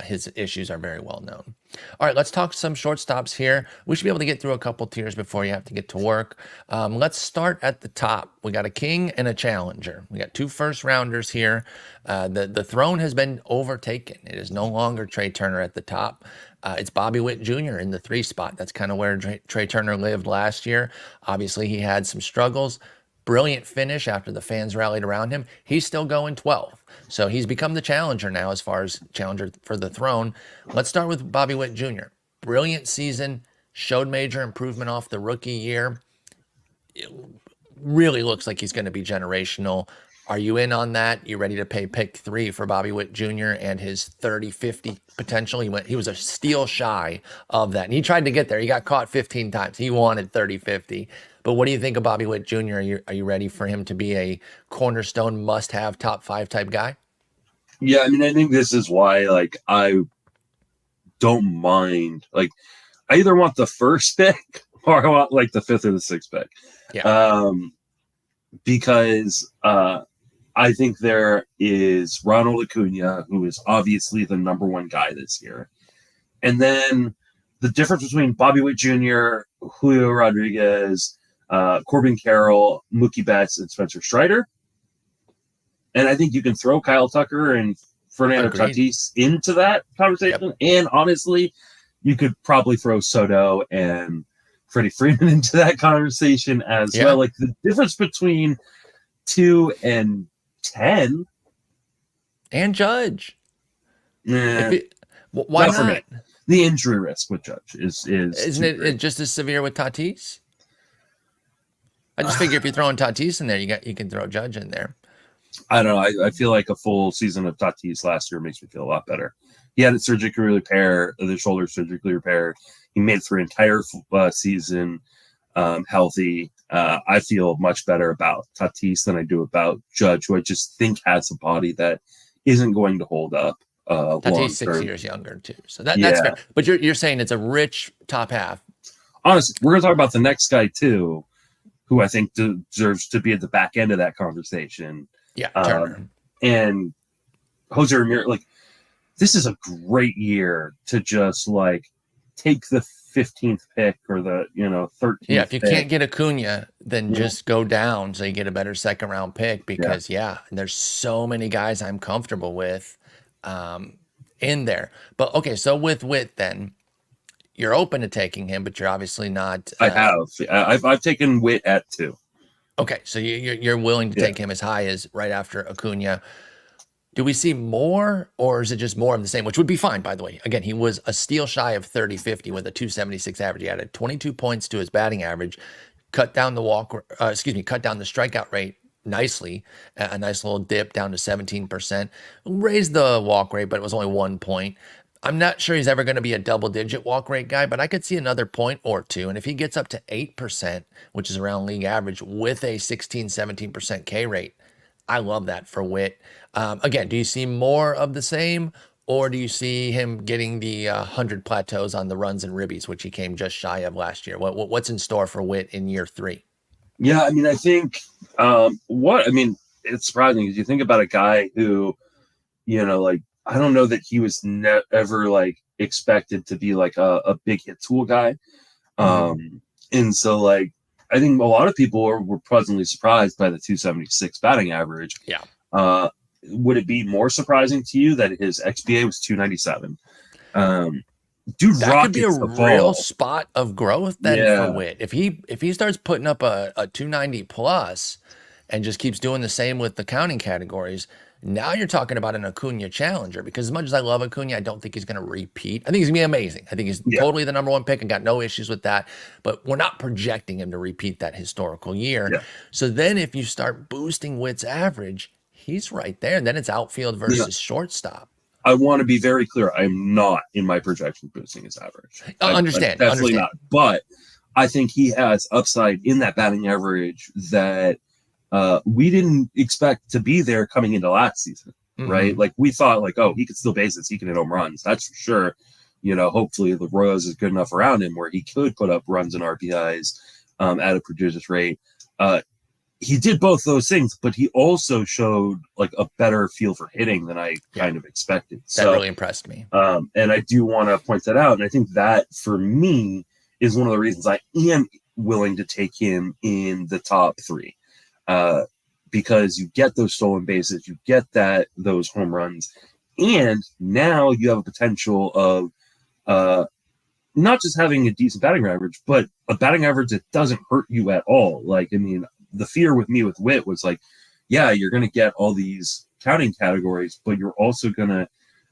His issues are very well known. All right, let's talk some shortstops here. We should be able to get through a couple tiers before you have to get to work. Let's start at the top. We got a king and a challenger. We got two first rounders here. The throne has been overtaken. It is no longer Trey Turner at the top. It's Bobby Witt Jr. in the 3 spot. That's kind of where Trey Turner lived last year. Obviously, he had some struggles. Brilliant finish after the fans rallied around him. He's still going 12th. So he's become the challenger now as far as challenger for the throne. Let's start with Bobby Witt Jr. Brilliant season, showed major improvement off the rookie year. It really looks like he's going to be generational. Are you in on that? You ready to pay pick 3 for Bobby Witt Jr. and his 30-50 potential? He was a steal shy of that. And he tried to get there. He got caught 15 times. He wanted 30-50. But what do you think of Bobby Witt Jr.? Are you ready for him to be a cornerstone, must-have, top 5 type guy?
Yeah, I mean, I think this is why, like, I don't mind. Like, I either want the first pick or I want like the 5th or the 6th pick.
Yeah.
Because I think there is Ronald Acuna, who is obviously the number 1 guy this year, and then the difference between Bobby Witt Jr., Julio Rodriguez, Corbin Carroll, Mookie Betts, and Spencer Strider. And I think you can throw Kyle Tucker and Fernando Tatis into that conversation. Yep. And honestly, you could probably throw Soto and Freddie Freeman into that conversation as well. Like the difference between 2 and 10.
And Judge.
Why not? For me. The injury risk with Judge isn't
it just as severe with Tatis? I just figure if you're throwing Tatis in there, you can throw Judge in there.
I don't know. I feel like a full season of Tatis last year makes me feel a lot better. He had it surgically repaired, the shoulder surgically repaired. He made it through an entire season healthy. I feel much better about Tatis than I do about Judge, who I just think has a body that isn't going to hold up.
Tatis 6 years younger too, so that's fair. But you're saying it's a rich top half.
Honestly, we're going to talk about the next guy too, who I think deserves to be at the back end of that conversation.
Yeah, Turner.
And Jose Ramirez, like, this is a great year to just like take the 15th pick or the 13th.
Yeah, if you can't get Acuna, then just go down so you get a better 2nd round pick because there's so many guys I'm comfortable with in there. But okay, so with Witt then. You're open to taking him, but you're obviously not.
I have. I've taken Witt at 2.
Okay, so you're willing to take him as high as right after Acuna. Do we see more, or is it just more of the same, which would be fine, by the way? Again, he was a steal shy of 30-50 with a 276 average. He added 22 points to his batting average, cut down the strikeout rate nicely, a nice little dip down to 17%. Raised the walk rate, but it was only 1 point. I'm not sure he's ever going to be a double-digit walk rate guy, but I could see another point or two. And if he gets up to 8%, which is around league average, with a 16, 17% K rate, I love that for Witt. Again, do you see more of the same, or do you see him getting the 100 plateaus on the runs and ribbies, which he came just shy of last year? What's in store for Witt in year 3?
Yeah, I mean, I think it's surprising because you think about a guy who, like I don't know that he was ever like expected to be like a big hit tool guy. And so like I think a lot of people were pleasantly surprised by the 276 batting average.
Yeah.
Would it be more surprising to you that his XBA was 297? Dude,
that could be a
rockets the
real
ball.
spot of growth then
Yeah.
for Witt. If he starts putting up a 290 plus and just keeps doing the same with the counting categories, now you're talking about an Acuna challenger. Because as much as I love Acuna, I don't think he's going to repeat. I think he's going to be amazing. I think he's totally the number one pick and got no issues with that. But we're not projecting him to repeat that historical year.
Yeah.
So then if you start boosting Witt's average, he's right there. And then it's outfield versus shortstop.
I want to be very clear. I'm not in my projection boosting his average.
Understand.
Definitely not. But I think he has upside in that batting average that we didn't expect to be there coming into last season, right? Like we thought like, oh, he could steal bases. He can hit home runs. That's for sure. Hopefully the Royals is good enough around him where he could put up runs and RBIs at a prodigious rate. He did both those things, but he also showed like a better feel for hitting than I kind of expected.
That really impressed me.
And I do want to point that out. And I think that for me is one of the reasons I am willing to take him in the top 3. Because you get those stolen bases, you get those home runs, and now you have a potential of not just having a decent batting average, but a batting average that doesn't hurt you at all. Like, I mean, the fear with me with Witt was like, yeah, you're going to get all these counting categories, but you're also going to,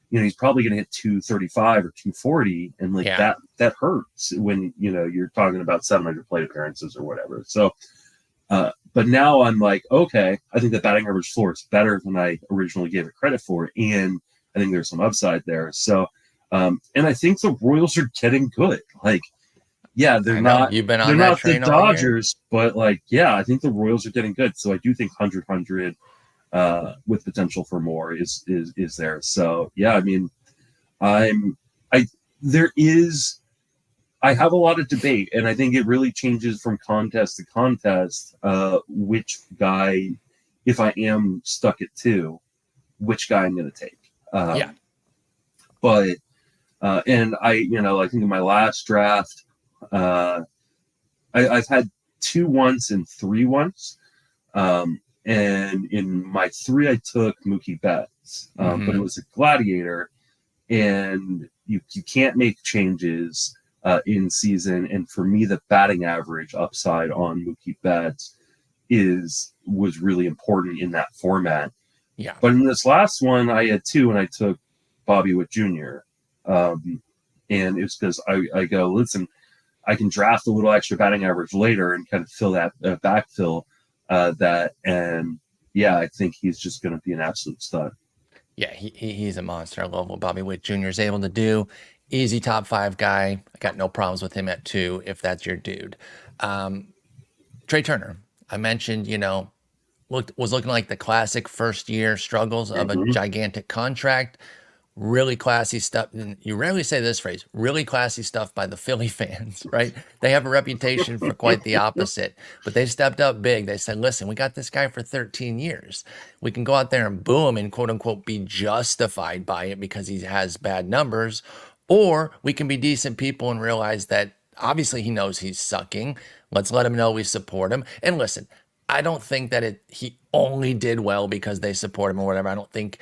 he's probably going to hit 235 or 240. And like that hurts when, you're talking about 700 plate appearances or whatever. So, but now I'm like, okay, I think the batting average floor is better than I originally gave it credit for. And I think there's some upside there. So, and I think the Royals are getting good. Like, yeah, they're not. You've been on that train the Dodgers, but like, yeah, I think the Royals are getting good. So I do think 100 with potential for more is there. So yeah, I mean, I have a lot of debate, and I think it really changes from contest to contest. Which guy, if I am stuck at 2, which guy I'm going to take. But and I think in my last draft. I've had 2 once and 3 once. And in my 3, I took Mookie Betts, but it was a gladiator, and you can't make changes in season. And for me, the batting average upside on Mookie Betts was really important in that format.
Yeah.
But in this last one, I had 2, and I took Bobby Witt Jr. And it was because I go, listen, I can draft a little extra batting average later and kind of fill that backfill that. And yeah, I think he's just going to be an absolute stud.
Yeah, he's a monster. I love what Bobby Witt Jr. is able to do. Easy top 5 guy. I got no problems with him at 2 if that's your dude. Trey Turner, I mentioned, was looking like the classic first year struggles of a gigantic contract. Really classy stuff. And you rarely say this phrase, really classy stuff by the Philly fans, right? They have a reputation for quite the opposite, but they stepped up big. They said, listen, we got this guy for 13 years. We can go out there and boo him and quote unquote be justified by it because he has bad numbers, or we can be decent people and realize that obviously he knows he's sucking. Let's let him know we support him. And listen, I don't think that he only did well because they support him or whatever. I don't think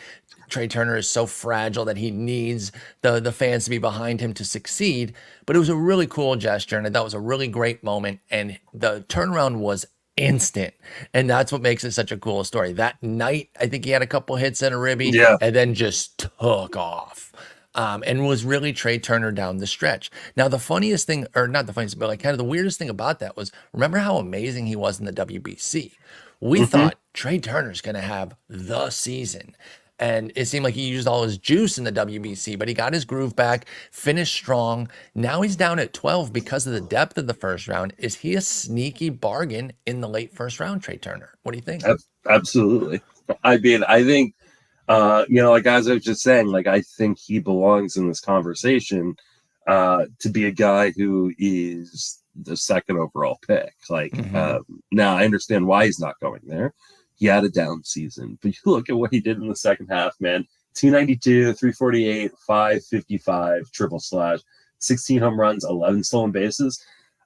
Trey Turner is so fragile that he needs the fans to be behind him to succeed. But it was a really cool gesture, and I thought it was a really great moment. And the turnaround was instant, and that's what makes it such a cool story. That night, I think he had a couple hits and a ribby, and then just took off. And was really Trey Turner down the stretch. Now, the funniest thing, or not the funniest, but like kind of the weirdest thing about that was, remember how amazing he was in the WBC? We thought Trey Turner's going to have the season. And it seemed like he used all his juice in the WBC, but he got his groove back, finished strong. Now he's down at 12 because of the depth of the first round. Is he a sneaky bargain in the late first round, Trey Turner? What do you think?
Absolutely. I mean, I think, like as I was just saying, like I think he belongs in this conversation to be a guy who is the second overall pick. Like, now I understand why he's not going there. He had a down season, but you look at what he did in the second half, man. 292, 348, 555, triple slash, 16 home runs, 11 stolen bases.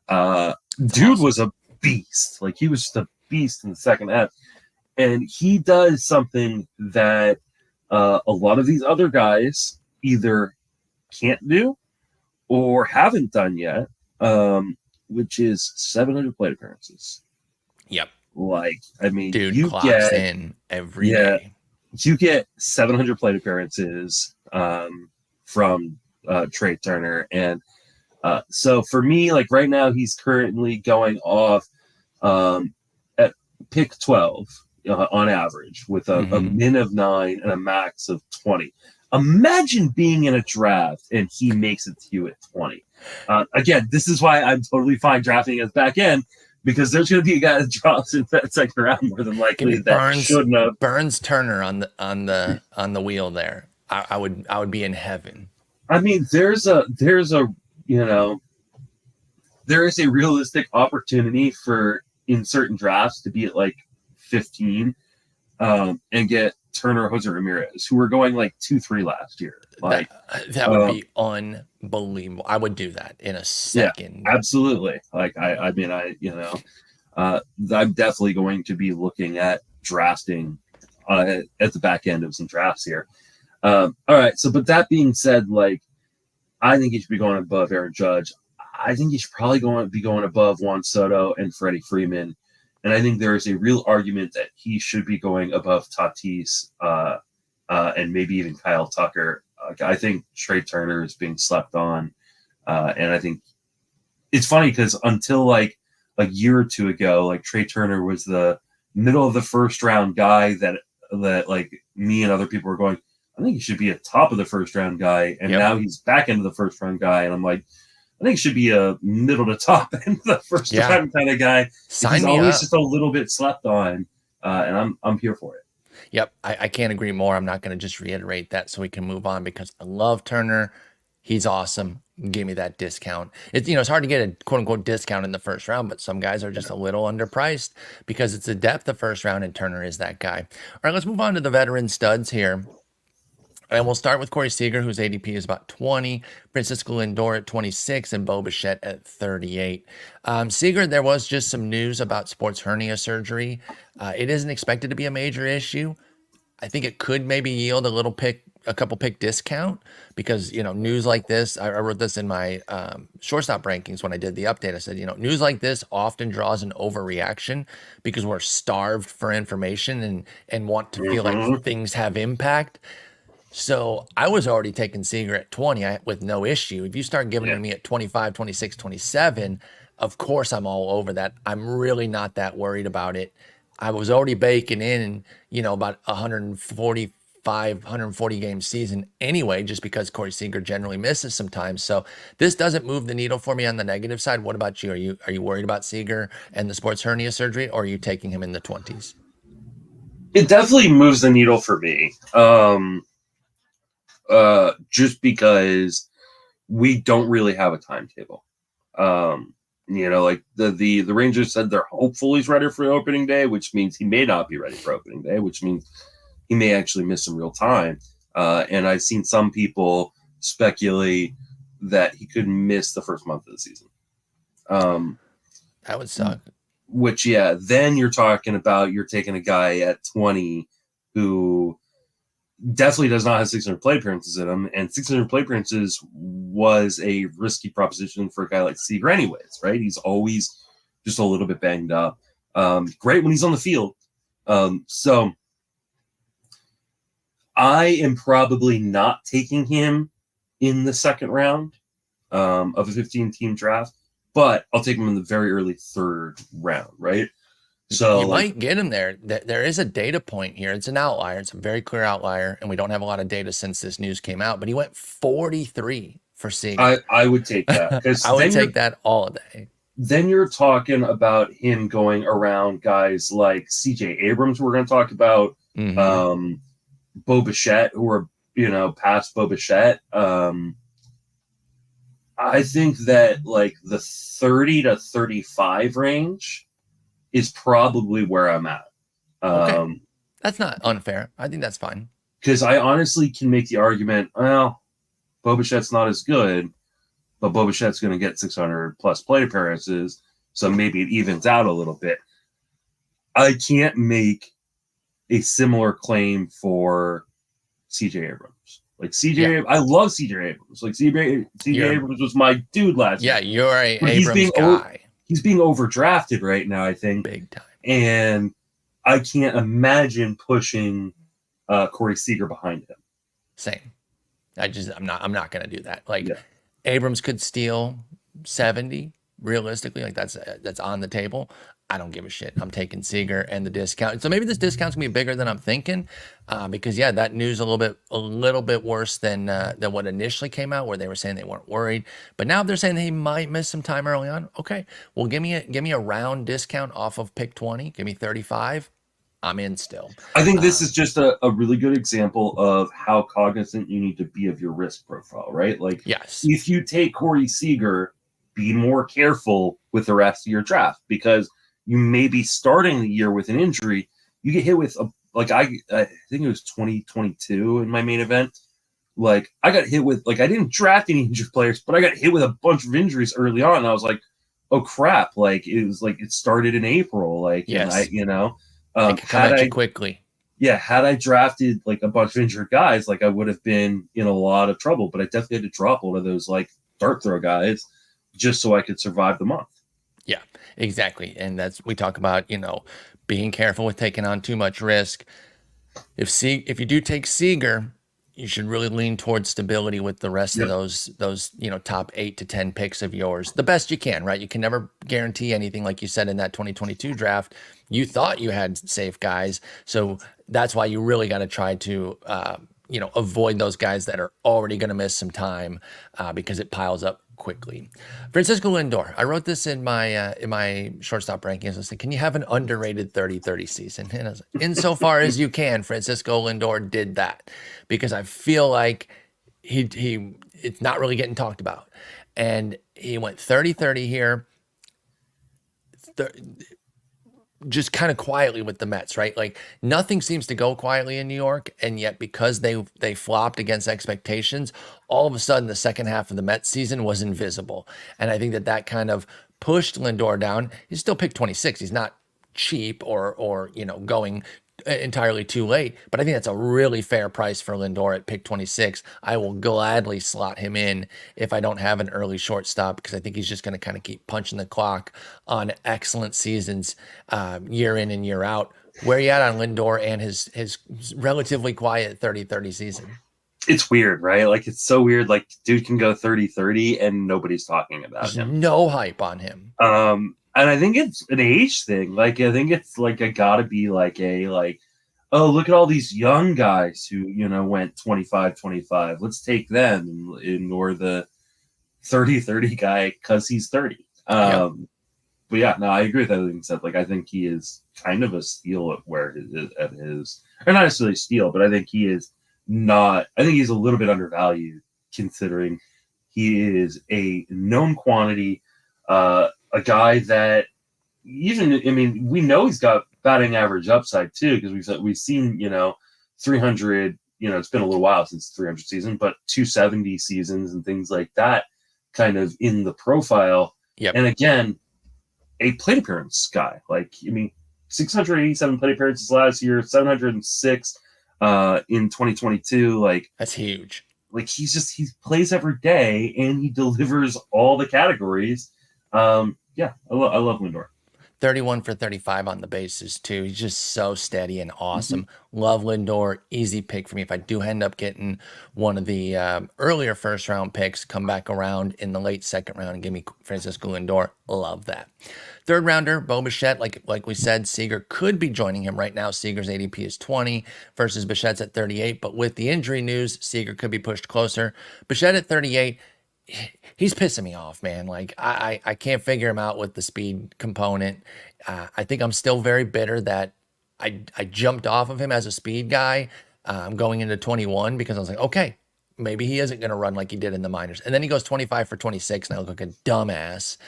Dude was a beast. Like, he was just a beast in the second half. And he does something that a lot of these other guys either can't do or haven't done yet, which is 700 plate appearances.
Yep.
Like, I mean,
dude
you
clocks in every day.
You get 700 plate appearances from Trey Turner. And so for me, like right now, he's currently going off at pick 12 on average with a min of 9 and a max of 20. Imagine being in a draft and he makes it to you at 20. Again, this is why I'm totally fine drafting as back end, because there's going to be a guy that drops in that second round more than likely that shouldn't have.
Burns Turner on the wheel there. I would be in heaven.
I mean, there is a realistic opportunity for in certain drafts to be at like 15 and get Turner, Jose Ramirez, who were going like 2-3 last year. Like
that would be unbelievable. I would do that in a second.
Yeah, absolutely. Like I'm definitely going to be looking at drafting at the back end of some drafts here. All right. So, but that being said, like I think he should be going above Aaron Judge. I think he should probably be going above Juan Soto and Freddie Freeman. And I think there is a real argument that he should be going above Tatis and maybe even Kyle Tucker. I think Trey Turner is being slept on. And I think it's funny because until like a year or two ago, like Trey Turner was the middle of the first round guy that like me and other people were going, I think he should be a top of the first round guy. And now he's back into the first round guy. And I'm like, I think he should be a middle to top end of the first round kind of guy.
Sign
he's
me
always
up.
Just a little bit slept on. And I'm here for it.
Yep. I can't agree more. I'm not going to just reiterate that so we can move on because I love Turner. He's awesome. Give me that discount. It's hard to get a quote unquote discount in the first round, but some guys are just a little underpriced because it's the depth of first round and Turner is that guy. All right, let's move on to the veteran studs here. And we'll start with Corey Seager, whose ADP is about 20, Francisco Lindor at 26, and Bo Bichette at 38. Seager, there was just some news about sports hernia surgery. It isn't expected to be a major issue. I think it could maybe yield a couple pick discount because, news like this, I wrote this in my shortstop rankings when I did the update. I said, news like this often draws an overreaction because we're starved for information and want to feel like things have impact. So I was already taking Seager at 20 with no issue. If you start giving it to me at 25, 26, 27, of course I'm all over that. I'm really not that worried about it. I was already baking in, about 140 game season anyway, just because Corey Seager generally misses sometimes. So this doesn't move the needle for me on the negative side. What about you? Are you worried about Seager and the sports hernia surgery, or are you taking him in the 20s?
It definitely moves the needle for me. Just because we don't really have a timetable. Like the Rangers said they're hopeful he's ready for opening day, which means he may not be ready for opening day, which means he may actually miss some real time. And I've seen some people speculate that he could miss the first month of the season.
That would suck.
Which, then you're taking a guy at 20 who definitely does not have 600 plate appearances in him, and 600 plate appearances was a risky proposition for a guy like Seager anyways, right? He's always just a little bit banged up. Great when he's on the field. So I am probably not taking him in the second round of a 15-team draft, but I'll take him in the very early third round, right? So
You
like
might get him there. There is a data point here. It's an outlier. It's a very clear outlier, and we don't have a lot of data since this news came out. But he went 43 for Seager.
I would take that, because
I would take that all day.
then you're talking about him going around guys like C.J. Abrams. We're going to talk about
Hmm.
Bo Bichette, who are past Bo Bichette. I think that like the 30 to 35 range is probably where I'm at.
Okay, that's not unfair. I think that's fine.
Because I honestly can make the argument, well, Bo Bichette's not as good, but Bo Bichette's going to get 600 plus plate appearances, so maybe it evens out a little bit. I can't make a similar claim for CJ Abrams. Like
Yeah,
I love CJ Abrams. Like CJ
you're
Abrams was my dude last year.
you're a
But
Abrams guy,
he's being overdrafted right now, I think,
big time.
and I can't imagine pushing Corey Seager behind him.
Same. I'm not gonna do that. Like
Yeah.
Abrams could steal 70 realistically. Like that's on the table. I don't give a shit. I'm taking Seager and the discount. So maybe this discount's gonna be bigger than I'm thinking, because yeah, that news a little bit worse than what initially came out, where they were saying they weren't worried. But now they're saying he might miss some time early on. Okay, well give me a round discount off of pick 20. Give me 35. I'm in still.
I think this is just a really good example of how cognizant you need to be of your risk profile, right? Like,
Yes.
if you take Corey Seager, be more careful with the rest of your draft, because you may be starting the year with an injury. You get hit with I think it was 2022 in my main event. Like, I got hit with, like, I didn't draft any injured players, but I got hit with a bunch of injuries early on. And I was like, oh crap. Like, it was like, it started in April. Like,
Yes.
and
They could come at you quickly.
yeah, had I drafted like a bunch of injured guys, like I would have been in a lot of trouble. But I definitely had to drop one of those like dart throw guys just so I could survive the month.
Yeah, exactly. And we talk about, being careful with taking on too much risk. If you do take Seager, you should really lean towards stability with the rest of
Yep.
those top 8 to 10 picks of yours, the best you can, right? You can never guarantee anything, like you said in that 2022 draft. You thought you had safe guys, so that's why you really got to try to avoid those guys that are already going to miss some time, because it piles up quickly. Francisco Lindor. I wrote this in my shortstop rankings. I said, can you have an underrated 30-30 season? And I was like, insofar as you can, Francisco Lindor did that, because I feel like he it's not really getting talked about. And he went 30-30 here. Just kind of quietly with the Mets, right? Like nothing seems to go quietly in New York, and yet because they flopped against expectations, all of a sudden the second half of the Mets season was invisible, and I think that kind of pushed Lindor down. He's still picked 26. He's not cheap or going entirely too late, but I think that's a really fair price for Lindor at pick 26. I will gladly slot him in if I don't have an early shortstop, because I think he's just going to kind of keep punching the clock on excellent seasons, year in and year out. Where are you at on Lindor and his relatively quiet 30-30 season?
It's weird, right? Like, it's so weird. Like, dude can go 30-30 and nobody's talking about
There's
him.
no hype on him.
And I think it's an age thing. Like, I think it's like a gotta be like oh, look at all these young guys who, went 25-25. Let's take them and ignore the 30-30 guy because he's 30.
Yep.
But yeah, no, I agree with everything said. Like, I think he is kind of a steal at where at his, or not necessarily steal, but I think he is not. I think he's a little bit undervalued, considering he is a known quantity, a guy that we know he's got batting average upside too, because we've seen 300. It's been a little while since 300 season, but 270 seasons and things like that, kind of in the profile.
Yep.
And again, a plate appearance guy. Like, 687 plate appearances last year, 706 in 2022. Like,
That's huge.
Like, he plays every day and he delivers all the categories. Yeah, I love Lindor.
31 for 35 on the bases too. He's just so steady and
Mhm.
awesome. Love Lindor, easy pick for me. If I do end up getting one of the earlier first round picks, come back around in the late second round and give me Francisco Lindor, love that. Third rounder, Bo Bichette, like we said, Seager could be joining him right now. Seager's ADP is 20 versus Bichette's at 38, but with the injury news, Seager could be pushed closer. Bichette at 38, he's pissing me off, man. Like I can't figure him out with the speed component. I think I'm still very bitter that I jumped off of him as a speed guy going into 21 because I was like, okay, maybe he isn't going to run like he did in the minors. And then he goes 25 for 26, and I look like a dumbass.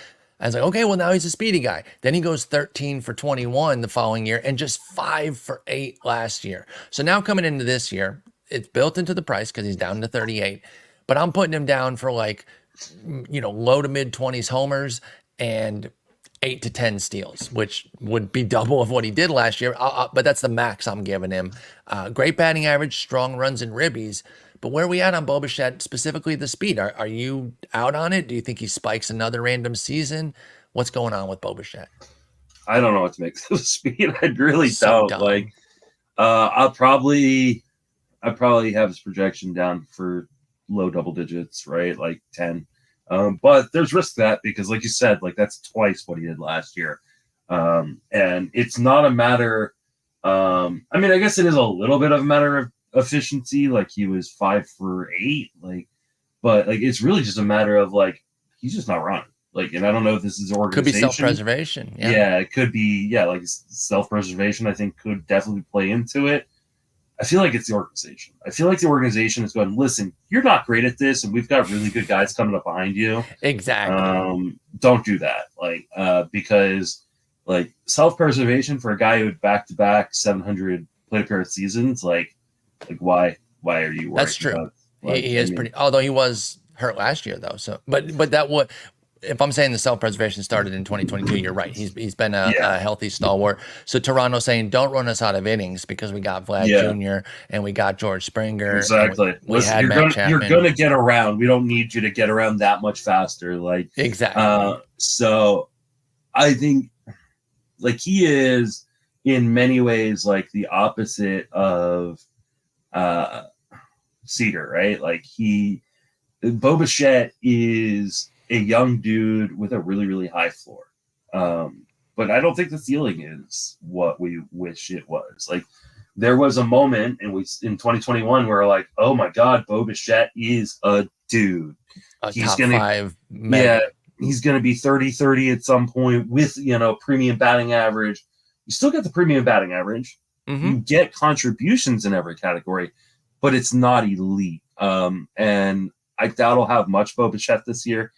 I was like, okay, well, now he's a speedy guy. Then he goes 13 for 21 the following year and just 5 for 8 last year. So now coming into this year, it's built into the price because he's down to 38. But I'm putting him down for like, low to mid 20s homers and 8 to 10 steals, which would be double of what he did last year. But that's the max I'm giving him. Great batting average, strong runs and ribbies. But where are we at on Bo Bichette, specifically the speed? Are you out on it? Do you think he spikes another random season? What's going on with Bo Bichette?
I don't know what to make of the speed. I really
So
don't.
dumb.
Like, I'll probably have his projection down for low double digits, right? Like 10. But there's risk to that because, like you said, like that's twice what he did last year. And it's not a matter. I mean, I guess it is a little bit of a matter of efficiency. Like he was 5 for 8. But like it's really just a matter of like he's just not running. Like, and I don't know if this is
Could be
organization.
self-preservation.
Yeah, it could be. Yeah, like self-preservation. I think could definitely play into it. I feel like it's the organization. I feel like the organization is going, listen, you're not great at this, and we've got really good guys coming up behind you.
Exactly.
Don't do that. Because like self-preservation for a guy who had back-to-back 700 plate appearance seasons, like why are you worried?
That's true.
About,
He is pretty, although he was hurt last year though. So, but that would, if I'm saying the self-preservation started in 2022, you're right. He's been a healthy stalwart. So Toronto saying, don't run us out of innings because we got Vlad Jr. and we got George Springer.
Exactly.
We had Matt Chapman.
You're gonna get around. We don't need you to get around that much faster. Like
exactly.
So I think like he is in many ways like the opposite of Cedar, right? Like Bo Bichette is a young dude with a really, really high floor. But I don't think the ceiling is what we wish it was. Like there was a moment in 2021 where like, oh my God, Bo Bichette is a dude.
He's top 5.
He's going to be 30-30 at some point with, premium batting average. You still get the premium batting average.
Mm-hmm.
You get contributions in every category, but it's not elite. And I doubt he'll have much Bo Bichette this year,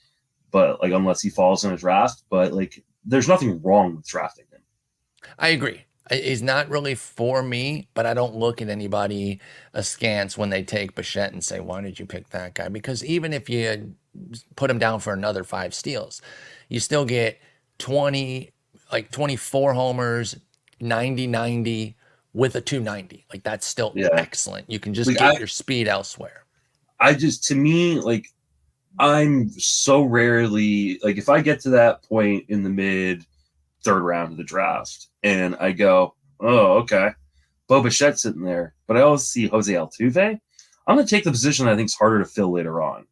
but like unless he falls in a draft. But like, there's nothing wrong with drafting him.
I agree. He's not really for me, but I don't look at anybody askance when they take Bichette and say, why did you pick that guy? Because even if you put him down for another 5 steals, you still get 24 homers, 90-90 with a 290. Like that's still excellent. You can just get your speed elsewhere.
To me, like I'm so rarely like if I get to that point in the mid third round of the draft and I go, oh, okay, Bo Bichette's sitting there, but I always see Jose Altuve. I'm going to take the position I think is harder to fill later on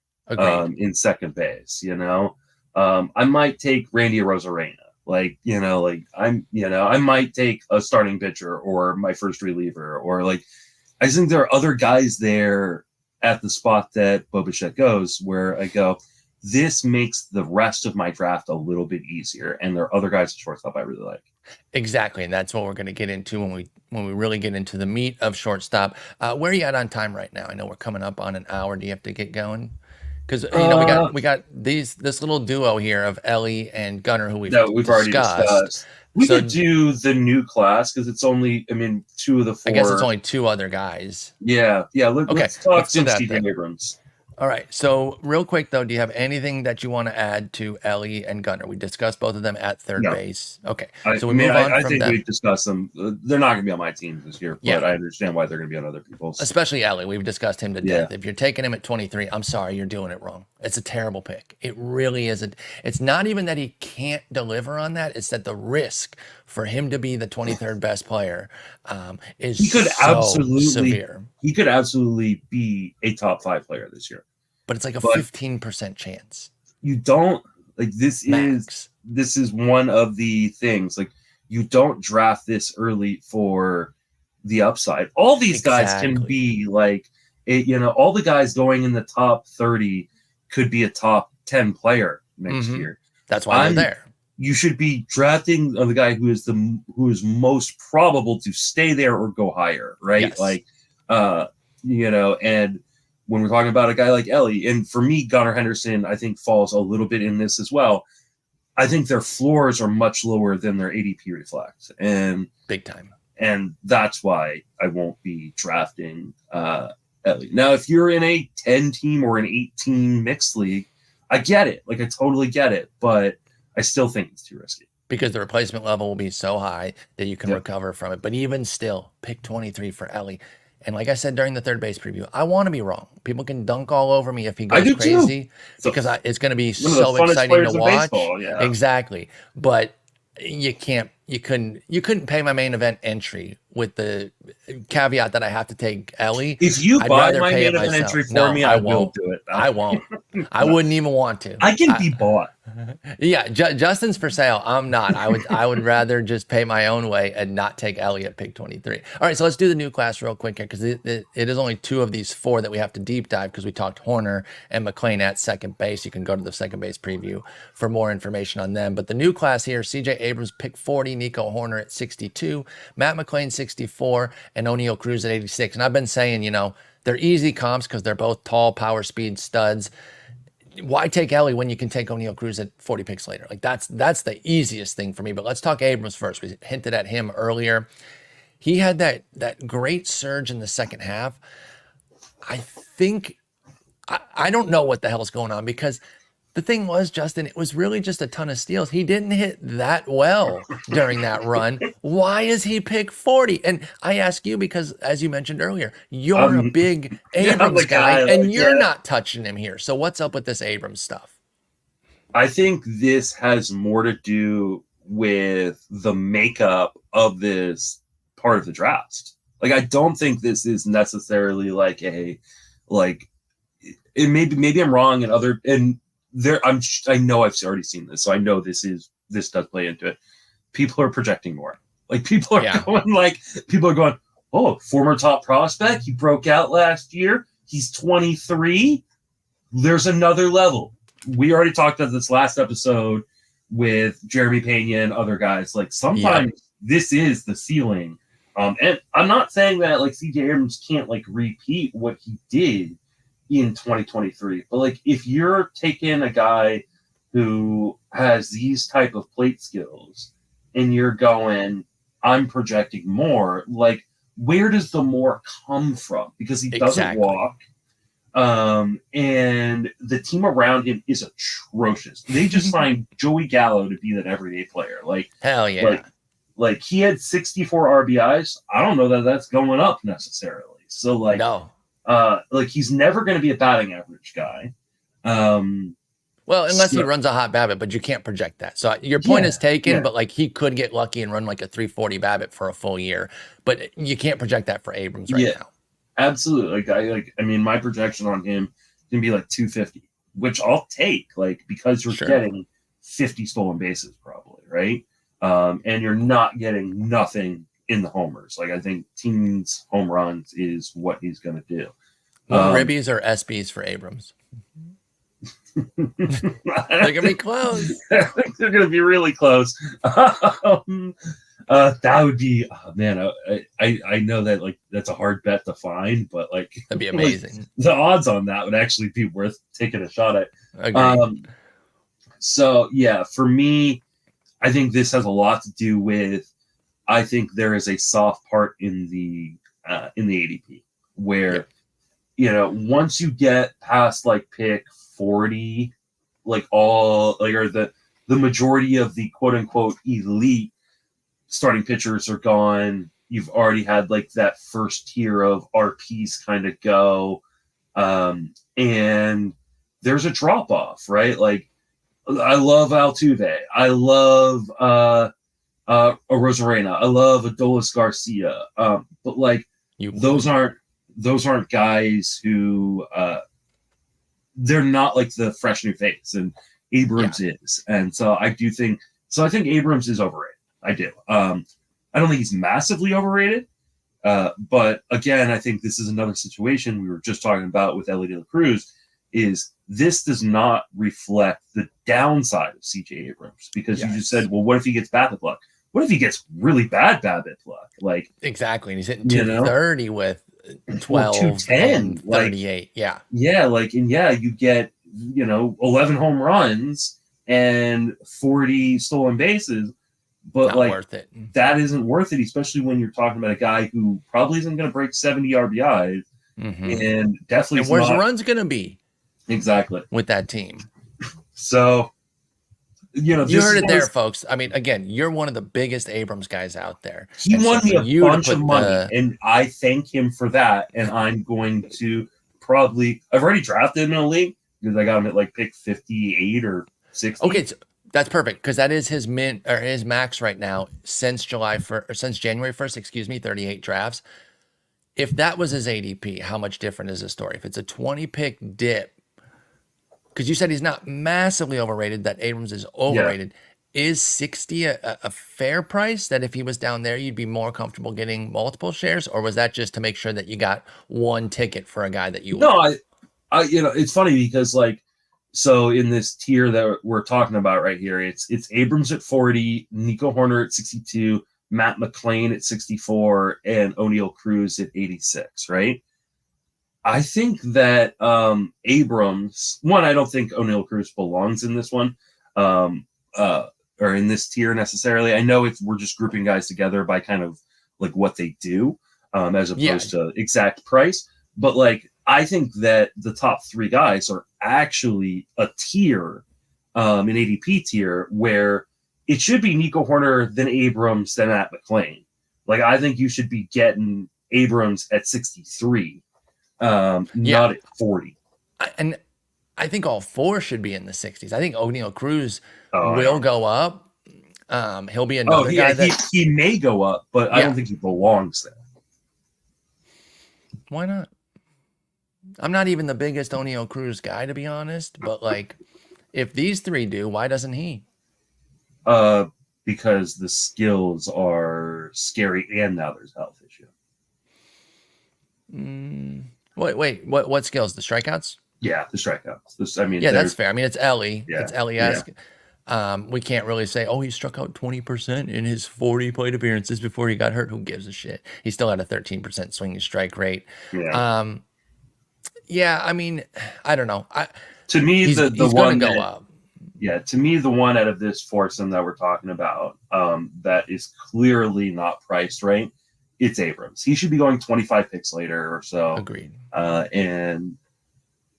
in second base. I might take Randy Arozarena. I might take a starting pitcher or my first reliever, or like, I think there are other guys there at the spot that Bo Bichette goes where I go, this makes the rest of my draft a little bit easier. And there are other guys at shortstop I really like.
Exactly. And that's what we're going to get into when we really get into the meat of shortstop. Where are you at on time right now? I know we're coming up on an hour. Do you have to get going? Because we got this little duo here of Ellie and Gunnar who we've
already discussed. We could do the new class because it's only, 2 of the 4.
I guess it's only 2 other guys.
Yeah. Let's talk some Steven Abrams.
All right. So real quick though, do you have anything that you want to add to Ellie and Gunnar? We discussed both of them at third base. Okay. So we move on.
I think we've discussed them. They're not going to be on my team this year, but I understand why they're going to be on other people's.
Especially Ellie. We've discussed him to death. If you're taking him at 23, I'm sorry, you're doing it wrong. It's a terrible pick. It really is. It's not even that he can't deliver on that. It's that the risk for him to be the 23rd best player is
He could
so
absolutely
severe.
he could absolutely be a top 5 player this year.
But it's like a
But
15% chance.
you don't like
Max.
this is one of the things, like, you don't draft this early for the upside. All these guys can
Exactly.
be like all the guys going in the top 30 could be a top 10 player next year.
That's why they're there.
You should be drafting the guy who is most probable to stay there or go higher, right?
Yes.
Like, and when we're talking about a guy like Ellie, and for me, Gunnar Henderson, I think falls a little bit in this as well. I think their floors are much lower than their ADP reflects, and
big time.
And that's why I won't be drafting Ellie. Now, if you're in a 10-team or an 8-team mixed league, I get it. Like, I totally get it, but I still think it's too risky.
Because the replacement level will be so high that you can recover from it. But even still, pick 23 for Ellie. And like I said during the third base preview, I want to be wrong. People can dunk all over me if he goes crazy, because it's going to be so exciting to watch.
Baseball, yeah.
Exactly. But you couldn't pay my main event entry with the caveat that I have to take Ellie.
If you buy my main event entry for me, I won't do it.
I won't. I wouldn't even want to.
I can be bought.
Yeah, Justin's for sale. I'm not. I would rather just pay my own way and not take Ellie at pick 23. All right, so let's do the new class real quick here, because it is only 2 of these 4 that we have to deep dive, because we talked Horner and McLean at second base. You can go to the second base preview for more information on them. But the new class here: C.J. Abrams pick 40, Nico Horner at 62, Matt McLean 64, and O'Neal Cruz at 86. And I've been saying, they're easy comps because they're both tall, power speed studs. Why take Ellie when you can take O'Neal Cruz at 40 picks later? Like, that's the easiest thing for me. But let's talk Abrams first. We hinted at him earlier. He had that great surge in the second half. I think I don't know what the hell's going on, because the thing was, Justin, it was really just a ton of steals. He didn't hit that well during that run. Why is he pick 40? And I ask you because, as you mentioned earlier, you're a big Abrams guy, and you're not touching him here. So what's up with this Abrams stuff?
I think this has more to do with the makeup of this part of the draft. Like, I don't think this is necessarily like maybe I'm wrong, I know I've already seen this, so I know this does play into it. People are projecting more. Like, people are going, oh, former top prospect, he broke out last year, he's 23, there's another level. We already talked about this last episode with Jeremy Pena and other guys. Like, sometimes this is the ceiling. And I'm not saying that, like, CJ Abrams can't, like, repeat what he did in 2023, but, like, if you're taking a guy who has these type of plate skills and you're going, I'm projecting more, like, where does the more come from? Because he doesn't walk. And the team around him is atrocious. They just signed Joey Gallo to be that everyday player. Like,
hell yeah.
Like he had 64 RBIs. I don't know that that's going up necessarily. So, like,
no.
Like, he's never going to be a batting average guy.
Well, unless he runs a hot BABIP, but you can't project that. So your point is taken, but, like, he could get lucky and run like a 340 BABIP for a full year, but you can't project that for Abrams right now.
Absolutely. I mean, my projection on him can be like 250, which I'll take, like, because you're getting 50 stolen bases probably, right? And you're not getting nothing in the homers. Like, I think teams home runs is what he's going to do.
Ribbies or SBs for Abrams? They're going to be close.
They're going to be really close. That would be, man, I know that, like, that's a hard bet to find, but, like,
that'd be amazing.
Like, the odds on that would actually be worth taking a shot at. So, yeah, for me, I think this has a lot to do with, I think there is a soft part in the ADP where, once you get past, like, pick 40, like, or the majority of the quote unquote elite starting pitchers are gone. You've already had, like, that first tier of RPs kind of go. And there's a drop off, right? Like I love Altuve, I love Rosarena, I love Adolis Garcia, but like
You
those
would.
aren't guys who they're not like the fresh new face, and
Yeah.
Abrams is, and so I do think so. I think Abrams is overrated. I do. I don't think he's massively overrated, but again, I think this is another situation we were just talking about with Ellie De La Cruz. Is this does not reflect the downside of CJ Abrams because you just said, well, what if he gets BABIP luck? What if he gets really bad BABIP luck? Like
Exactly. And he's hitting 230 with
or
12 and
210, like
38. Yeah.
yeah, like and yeah, you get 11 home runs and 40 stolen bases, but
Not
like
worth it.
that isn't worth it, especially when you're talking about a guy who probably isn't going to break 70 RBIs and definitely
And where's
not
the runs going to be
exactly
with that team?
So
You heard it there, folks. I mean, again, you're one of the biggest Abrams guys out there.
He
And
won
so
me
for
a
you to
bunch of
put
money, and I thank him for that. And I'm going to I've already drafted him in a league because I got him at like pick 58 or 60.
Okay, so that's perfect because that is his min or his max right now since July 1st or since January 1st, excuse me, 38 drafts. If that was his ADP, how much different is the story? If it's a 20 pick dip, because you said he's not massively overrated, that Abrams is overrated. Is 60 a fair price that if he was down there, you'd be more comfortable getting multiple shares? Or was that just to make sure that you got one ticket for a guy that you
No, I it's funny because like, so in this tier that we're talking about right here, it's Abrams at 40, Nico Horner at 62, Matt McClain at 64, and O'Neal Cruz at 86, right? I think that Abrams, one, I don't think O'Neal Cruz belongs in this one, or in this tier necessarily. I know we're just grouping guys together by kind of like what they do, as opposed to exact price. But like, I think that the top three guys are actually a tier, an ADP tier, where it should be Nico Horner, then Abrams, then Matt McClain. Like, I think you should be getting Abrams at 63. Not at 40.
And I think all four should be in the 60s. I think O'Neal Cruz will go up. He'll be another guy that
he may go up, but I don't think he belongs there.
Why not? I'm not even the biggest O'Neal Cruz guy, to be honest, but like, if these three do, why doesn't he?
Because the skills are scary, and now there's a health issue.
Wait, what skills? The strikeouts?
Yeah, the strikeouts.
That's fair. I mean, it's Ellie.
Yeah,
it's Ellie-esque. We can't really say, oh, he struck out 20% in his 40 plate appearances before he got hurt. Who gives a shit? He still had a 13% swinging strike rate.
Yeah.
I mean, I don't know.
To me,
he's
the
going
one
to go up.
Yeah, to me, the one out of this foursome that we're talking about that is clearly not priced right, it's Abrams. He should be going 25 picks later or so.
Agreed.
And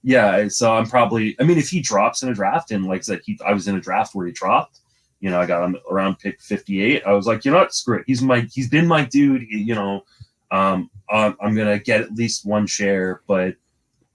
yeah, so I'm probably, I mean, if he drops in a draft, and like I said, I was in a draft where he dropped, I got him around pick 58. I was like, you know what, screw it. He's been my dude, I'm going to get at least one share, but,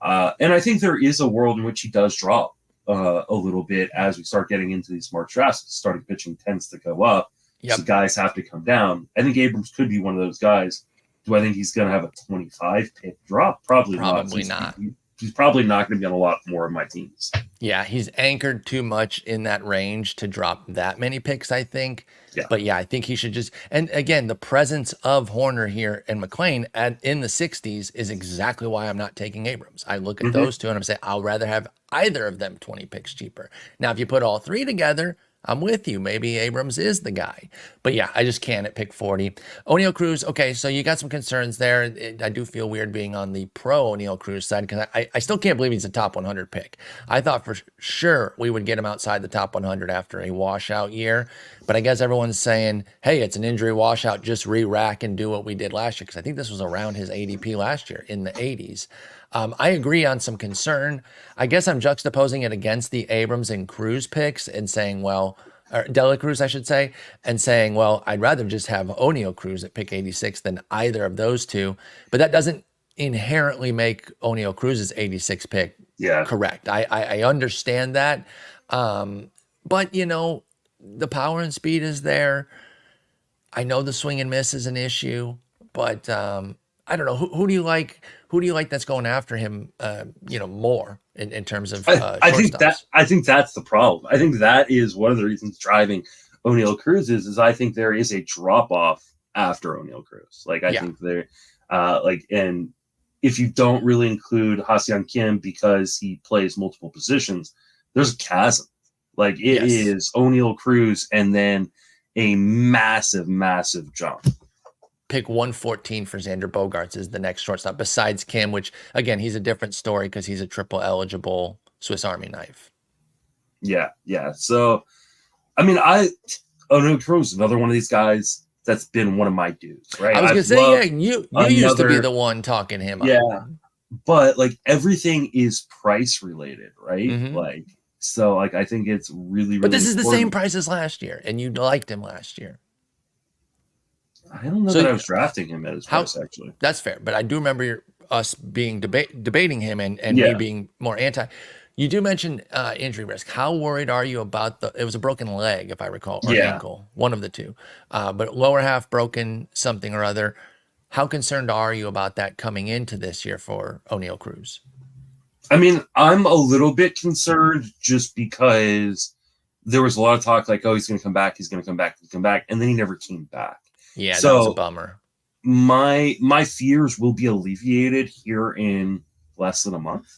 and I think there is a world in which he does drop a little bit as we start getting into these smart drafts. Starting pitching tends to go up. So guys have to come down. I think Abrams could be one of those guys. Do I think he's going to have a 25 pick drop? Probably not. He's probably not going to be on a lot more of my teams.
Yeah, he's anchored too much in that range to drop that many picks, I think.
Yeah.
But yeah, I think he should just, and again, the presence of Horner here and McClain in the 60s is exactly why I'm not taking Abrams. I look at those two and I'm saying, I'll rather have either of them 20 picks cheaper. Now, if you put all three together, I'm with you. Maybe Abrams is the guy. But yeah, I just can't at pick 40. O'Neal Cruz, okay, so you got some concerns there. I do feel weird being on the pro O'Neal Cruz side because I still can't believe he's a top 100 pick. I thought for sure we would get him outside the top 100 after a washout year. But I guess everyone's saying, hey, it's an injury washout. Just re-rack and do what we did last year because I think this was around his ADP last year in the 80s. I agree on some concern. I guess I'm juxtaposing it against the Abrams and Cruz picks and saying, well, or De La Cruz, I should say, and saying, well, I'd rather just have O'Neal Cruz at pick 86 than either of those two. But that doesn't inherently make O'Neal Cruz's 86 pick
Yeah.
correct. I understand that. But the power and speed is there. I know the swing and miss is an issue, but I don't know. Who do you like? Who do you like that's going after him? More in terms of shortstops.
I think that's the problem. I think that is one of the reasons driving O'Neal Cruz is I think there is a drop off after O'Neal Cruz. Like I
Yeah.
think there, and if you don't really include Ha-Seong Kim because he plays multiple positions, there's a chasm. Like it
Yes.
is O'Neal Cruz and then a massive, massive jump.
Pick 114 for Xander Bogaerts is the next shortstop besides Kim, which again, he's a different story because he's a triple eligible Swiss Army knife.
Yeah. So, I mean, O'Neal Cruz, another one of these guys that's been one of my dudes, right?
I was gonna say, you used to be the one talking him up.
Yeah, but like everything is price related, right?
Mhm.
Like, so like I think it's really,
But this is the
important.
same price as last year, and you liked him last year.
I don't know
So
that I was drafting him at his price, actually.
That's fair, but I do remember us being debating him and
Yeah.
me being more anti. You do mention injury risk. How worried are you about it was a broken leg, if I recall, or
Yeah.
ankle, one of the two, but lower half broken something or other. How concerned are you about that coming into this year for O'Neal Cruz?
I mean, I'm a little bit concerned just because there was a lot of talk like, oh, he's going to come back, and then he never came back.
Yeah,
So,
that was a bummer.
My fears will be alleviated here in less than a month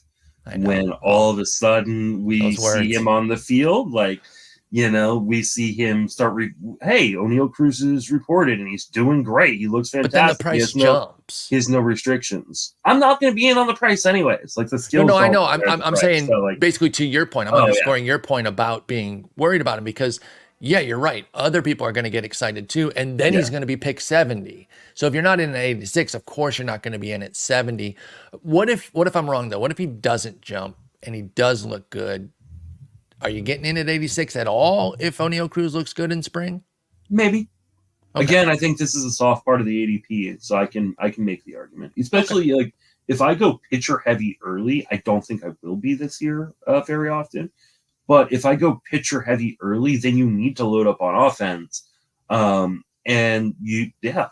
when all of a sudden we see him on the field. Like, we see him start. Hey, O'Neal Cruz is reported and he's doing great. He looks fantastic.
But then the price jumps.
He has no restrictions. I'm not going to be in on the price anyways. Like the skills.
No, I know. I'm saying so, like, basically to your point. I'm underscoring your point about being worried about him because. Yeah, you're right. Other people are going to get excited too, and then he's going to be picked 70. So if you're not in at 86, of course you're not going to be in at 70. What if I'm wrong though? What if he doesn't jump and he does look good? Are you getting in at 86 at all if O'Neal Cruz looks good in spring?
Maybe. Okay. Again, I think this is a soft part of the ADP, so I can make the argument. Especially like if I go pitcher heavy early, I don't think I will be this year very often. But if I go pitcher heavy early, then you need to load up on offense. And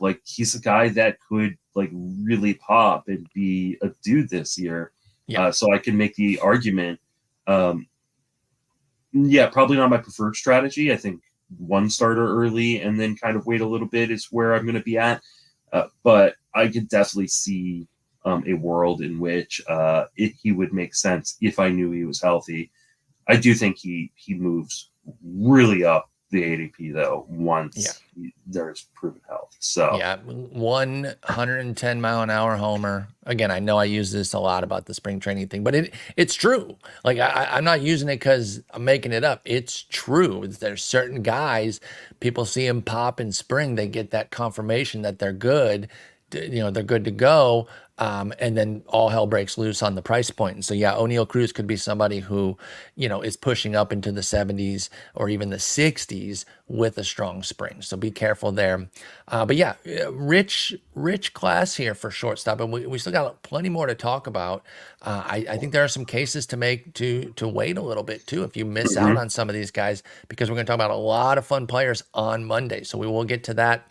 like he's a guy that could like really pop and be a dude this year. Yeah. So I can make the argument. Probably not my preferred strategy. I think one starter early and then kind of wait a little bit is where I'm going to be at. But I could definitely see a world in which he would make sense if I knew he was healthy. I do think he moves really up the ADP though once there's proven health. So
110 mile an hour homer. Again, I know I use this a lot about the spring training thing, but it's true. Like I'm not using it because I'm making it up. It's true. There's certain guys, people see them pop in spring, they get that confirmation that they're good. They're good to go. And then all hell breaks loose on the price point. And so, O'Neal Cruz could be somebody who, is pushing up into the 70s or even the 60s with a strong spring. So be careful there. But rich class here for shortstop. And we still got plenty more to talk about. I think there are some cases to make to wait a little bit too if you miss out on some of these guys, because we're going to talk about a lot of fun players on Monday. So we will get to that.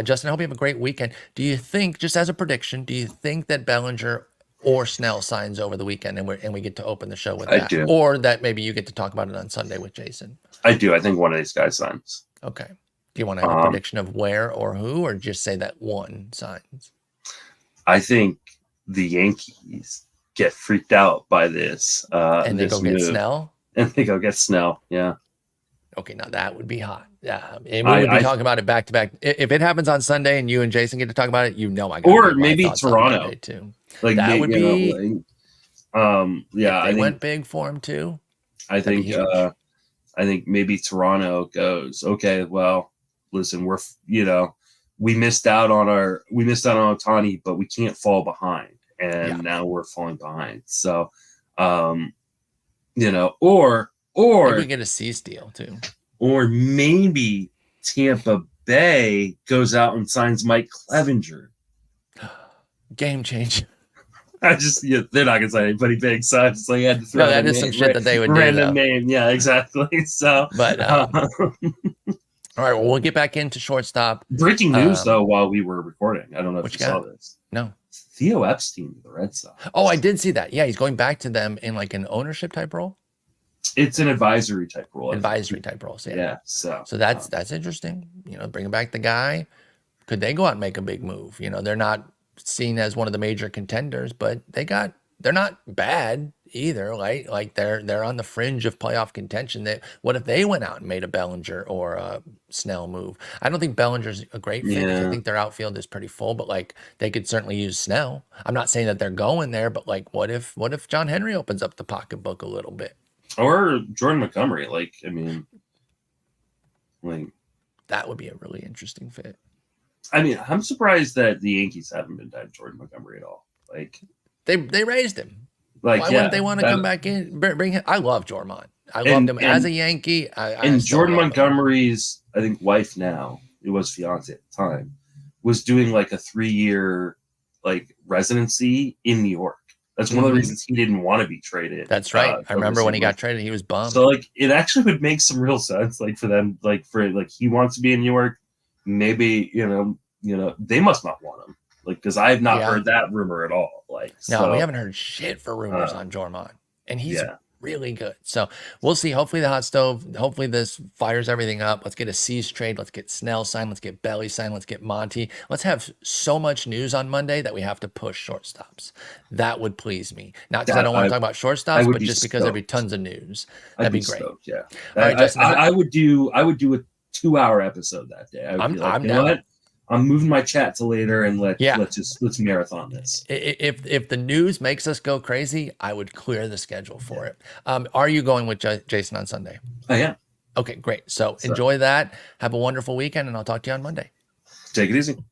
Justin, I hope you have a great weekend. Do you think, just as a prediction, do you think that Bellinger or Snell signs over the weekend and we get to open the show with that?
Do.
Or that maybe you get to talk about it on Sunday with Jason?
I do. I think one of these guys signs.
Okay. Do you want to have a prediction of where or who, or just say that one signs?
I think the Yankees get freaked out by this.
And they
this
go
move.
get Snell?
And they go get Snell, yeah.
Okay, now that would be hot. Yeah, and we would be talking about it back to back. If it happens on Sunday and you and Jason get to talk about it, I got
or maybe Toronto
too.
Like
that would be.
If they
went big for him too.
I think maybe Toronto goes, okay, well, listen, we missed out on Ohtani, but we can't fall behind, and now we're falling behind. So, or
maybe we get a C steal too.
Or maybe Tampa Bay goes out and signs Mike Clevinger.
Game changer.
they're not gonna sign anybody big, so I just like had to throw
No, that is some shit that they would do.
Random name, yeah, exactly. So,
But all right, well, we'll get back into shortstop.
breaking news though, while we were recording, I don't know if you saw this.
No.
Theo Epstein, the Red Sox.
Oh, I did see that. Yeah, he's going back to them in like an ownership type role.
It's an advisory type role.
Advisory type roles. Yeah.
So
that's interesting. You know, bringing back the guy. Could they go out and make a big move? You know, they're not seen as one of the major contenders, but they're not bad either. Right? Like they're on the fringe of playoff contention. What if they went out and made a Bellinger or a Snell move? I don't think Bellinger's a great fit. I think their outfield is pretty full, but like they could certainly use Snell. I'm not saying that they're going there, but like what if John Henry opens up the pocketbook a little bit?
Or Jordan Montgomery,
that would be a really interesting fit.
I mean, I'm surprised that the Yankees haven't been tied to Jordan Montgomery at all. Like
they raised him. Why wouldn't they want to come back in? Bring him. I love Jorman. I loved him as a Yankee.
Jordan Montgomery's, I think, wife now, it was fiance at the time, was doing like a 3-year like residency in New York. That's one of the reasons he didn't want to be traded.
That's right. I remember when he got traded, he was bummed.
So like it actually would make some real sense, like for them, like he wants to be in New York. Maybe you know they must not want him, like because I have not heard that rumor at all. Like
we haven't heard shit for rumors on Jorman, and he's really good. So we'll see. Hopefully the hot stove. Hopefully this fires everything up. Let's get a Cease trade. Let's get Snell signed. Let's get Belly signed. Let's get Monty. Let's have so much news on Monday that we have to push shortstops. That would please me. Not because I don't want to talk about shortstops, but just because there'd be tons of news. That'd be great.
Stoked, yeah.
All right, Justin,
I would do a 2-hour episode that day. I'm down. Know what? I'm moving my chat to later, and let's marathon this.
If the news makes us go crazy, I would clear the schedule for it. Are you going with Jason on Sunday?
I am.
Okay, great. So enjoy that. Have a wonderful weekend, and I'll talk to you on Monday.
Take it easy.